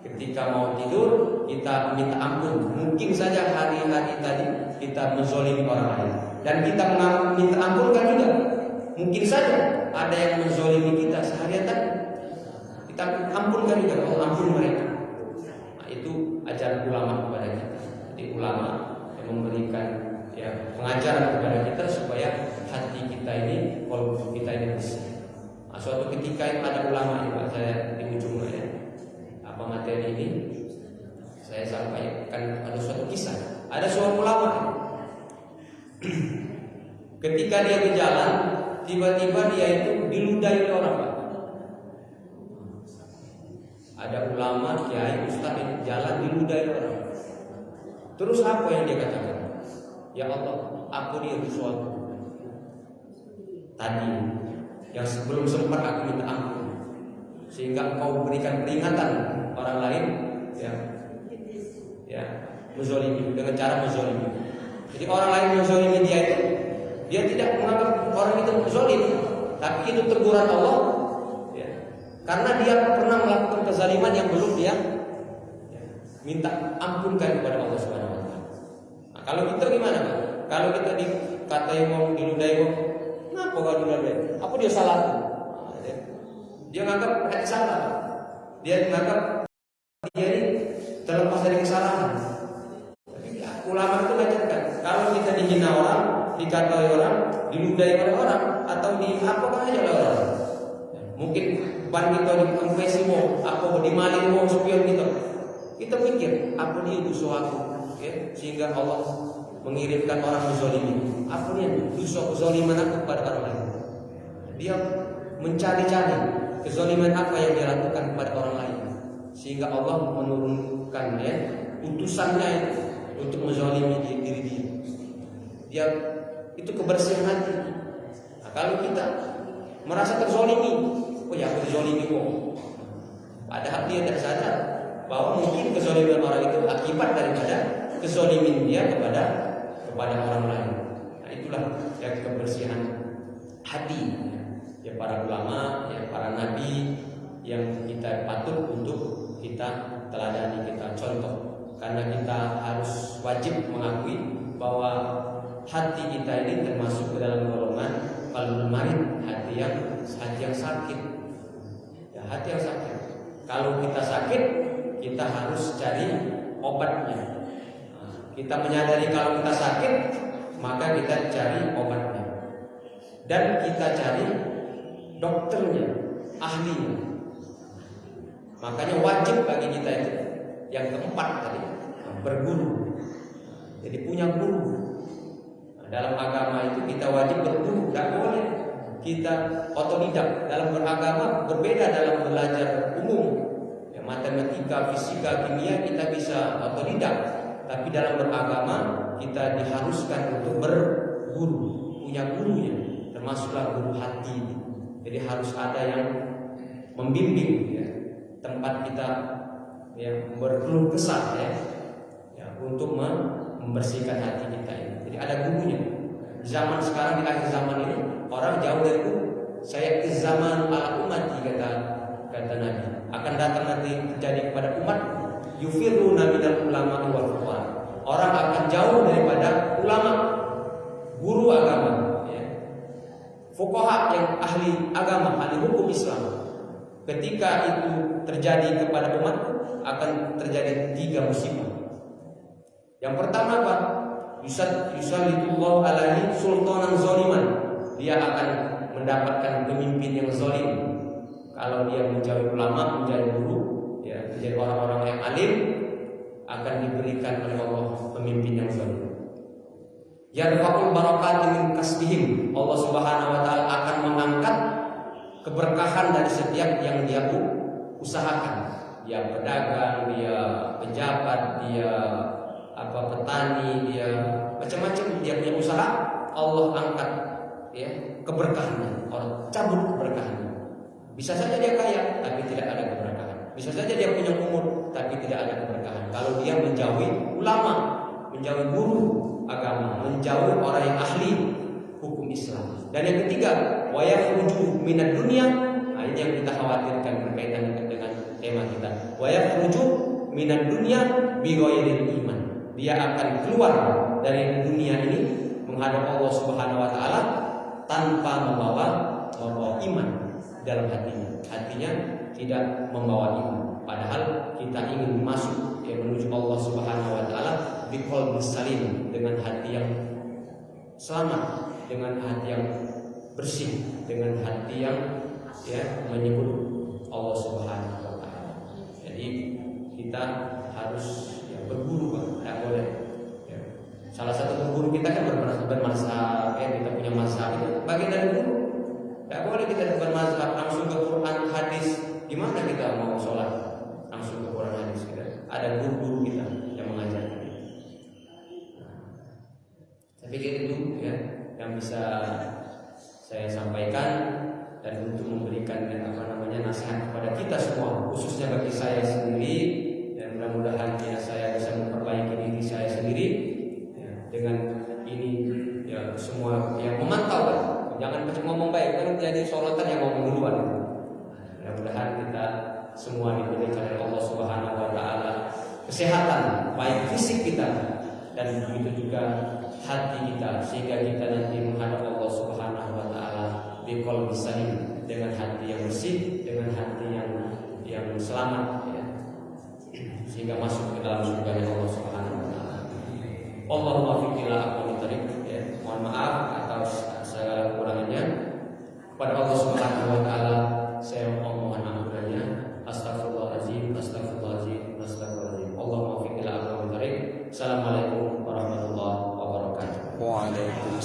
ketika mau tidur kita minta ampun. Mungkin saja hari-hari tadi kita menzalimi orang lain dan kita minta ampun kan juga. Mungkin saja ada yang menzalimi kita seharian tadi, kita ampunkan juga, Allah ampun mereka. Nah, itu ajaran ulama kepada kita. Jadi ulama yang memberikan ya pengajaran kepada kita supaya hati kita ini, kalbu kita ini bersih. Nah, suatu ketika ada ulama ya, saya di ujung ya, materi ini saya sampaikan ada suatu kisah. Ada seorang ulama ketika dia berjalan, tiba-tiba dia itu diludahi oleh orang. Ada ulama, kiai, ustaz yang jalan diludahi orang. Terus apa yang dia katakan? Ya Allah, ampuni sesuatu tadi yang sebelum sempat aku minta ampun, sehingga engkau berikan peringatan orang lain ya menzalimi dengan cara menzalimi. Jadi orang lain menzalimi dia itu, dia tidak menganggap orang itu zalim, tapi itu teguran Allah ya, karena dia pernah melakukan kezaliman yang belum dia minta ampunkan kepada Allah Subhanahu wa taala. Nah, kalau kita gimana, Pak? Kalau kita dikatai wong, diludai wong, Kenapa gak dulu? Apa dia salah? Dia nganggap salah. Dia nganggap dia ini terlepas dari kesalahan. Tapi ulama itu mengajarkan, kalau kita dihina orang, dikatai orang, diludahi oleh orang, atau di apa aja oleh orang. Mungkin ban kita dikonfesi mau, apa dimaling mau spion gitu. Kita pikir apa dia dosa aku, ya? Sehingga Allah mengirimkan orang menzalimi. Apa dia dosa kezaliman aku kepada orang lain? Dia mencari-cari kezaliman apa yang dia lakukan kepada orang lain, sehingga Allah menurunkan utusannya untuk menzalimi diri dia. Dia itu kebersihan hati. Nah, kalau kita merasa terzalimi, oh ya aku dizalimi kok. Padahal dia tidak sadar bahwa mungkin kezaliman orang itu akibat daripada kezalimin dia kepada orang lain. Nah, itulah yang kebersihan hati ya para ulama, ya para nabi yang kita patut untuk kita teladani, kita contoh. Karena kita harus wajib mengakui bahwa hati kita ini termasuk ke dalam golongan qalbul marid, hati yang sakit. Ya, hati yang sakit. Kalau kita sakit, kita harus cari obatnya. Nah, kita menyadari kalau kita sakit, maka kita cari obatnya. Dan kita cari dokternya, ahlinya. Makanya wajib bagi kita itu yang keempat tadi, berguru. Jadi punya guru. Nah, dalam agama itu kita wajib berguru, tidak boleh kita otodidak. Dalam beragama berbeda dalam belajar umum, ya, matematika, fisika, kimia kita bisa otodidak. Tapi dalam beragama kita diharuskan untuk berguru, punya gurunya, termasuklah guru hati. Jadi harus ada yang membimbing, ya, tempat kita yang berkeluh kesah, ya, untuk membersihkan hati kita ini. Jadi ada gurunya. Zaman sekarang, di akhir zaman ini, orang jauh dari guru. Saya ke zaman ala umat, kata Nabi. Akan datang nanti terjadi kepada umat, yufiruna minal ulama wal fuqaha. Orang akan jauh daripada ulama, guru agama, ya. Fuqaha yang ahli agama, ahli hukum Islam. Ketika itu terjadi kepada umat, akan terjadi 3 musibah. Yang pertama apa? Yusallitullahu alaihi sultanan zaliman. Dia akan mendapatkan pemimpin yang zalim. Kalau dia menjadi ulama, menjadi guru, ya, menjadi orang-orang yang alim, akan diberikan oleh Allah pemimpin yang zalim. Yarfa'ul barakati min kasbihim. Allah Subhanahu wa taala akan mengangkat keberkahan dari setiap yang dia usahakan. Dia pedagang, dia pejabat, dia petani, dia macam-macam, dia punya usaha, Allah angkat, ya, keberkahannya. Orang cabut keberkahannya. Bisa saja dia kaya, tapi tidak ada keberkahan. Bisa saja dia punya umur, tapi tidak ada keberkahan. Kalau dia menjauhi ulama, menjauhi guru agama, menjauhi orang yang ahli hukum Islam. Dan yang ketiga, wa yakhruju minad dunya. Nah, ini yang kita khawatirkan berkaitan dengan tema kita. Wa yakhruju minad dunya bi ghairil iman. Dia akan keluar dari dunia ini menghadap Allah Subhanahu wa taala tanpa membawa iman dalam hatinya. Hatinya tidak membawa iman. Padahal kita ingin masuk, ya, menuju Allah Subhanahu wa taala biqalbin salim, dengan hati yang selamat, dengan hati yang bersih, dengan hati yang, ya, menyebut Allah Subhanahu wa taala. Jadi kita harus, ya, berguru, tidak boleh, ya. Salah satu guru kita kan bermazhab, ya, kita punya mazhab itu bagian dari guru. Tidak boleh kita bermazhab langsung ke Quran hadis. Gimana kita mau sholat langsung ke Quran hadis? Kita ada guru-guru kita yang mengajarkan. Saya pikir itu, ya, yang bisa saya sampaikan, dan untuk memberikan, nasihat kepada kita semua, khususnya bagi saya sendiri, dan mudah-mudahan, ya, saya bisa memperbaiki diri saya sendiri, ya, dengan ini, ya, semua yang memantau, kan? Jangan ngomong baik, kan jadi sorotan yang ngomong duluan. Mudah-mudahan kita semua diberikan oleh Allah Subhanahu wa taala kesehatan baik fisik kita, dan begitu juga hati kita sehingga kita nanti menghadap Allah Subhanahu wa taala biqalbi salim, dengan hati yang bersih, dengan hati yang selamat ya. Sehingga masuk ke dalam surga Allah Subhanahu wa taala. Allahumma fiqila aqwamit thariq ya. Mohon maaf atas segala kekurangannya. Kepada Allah Subhanahu wa taala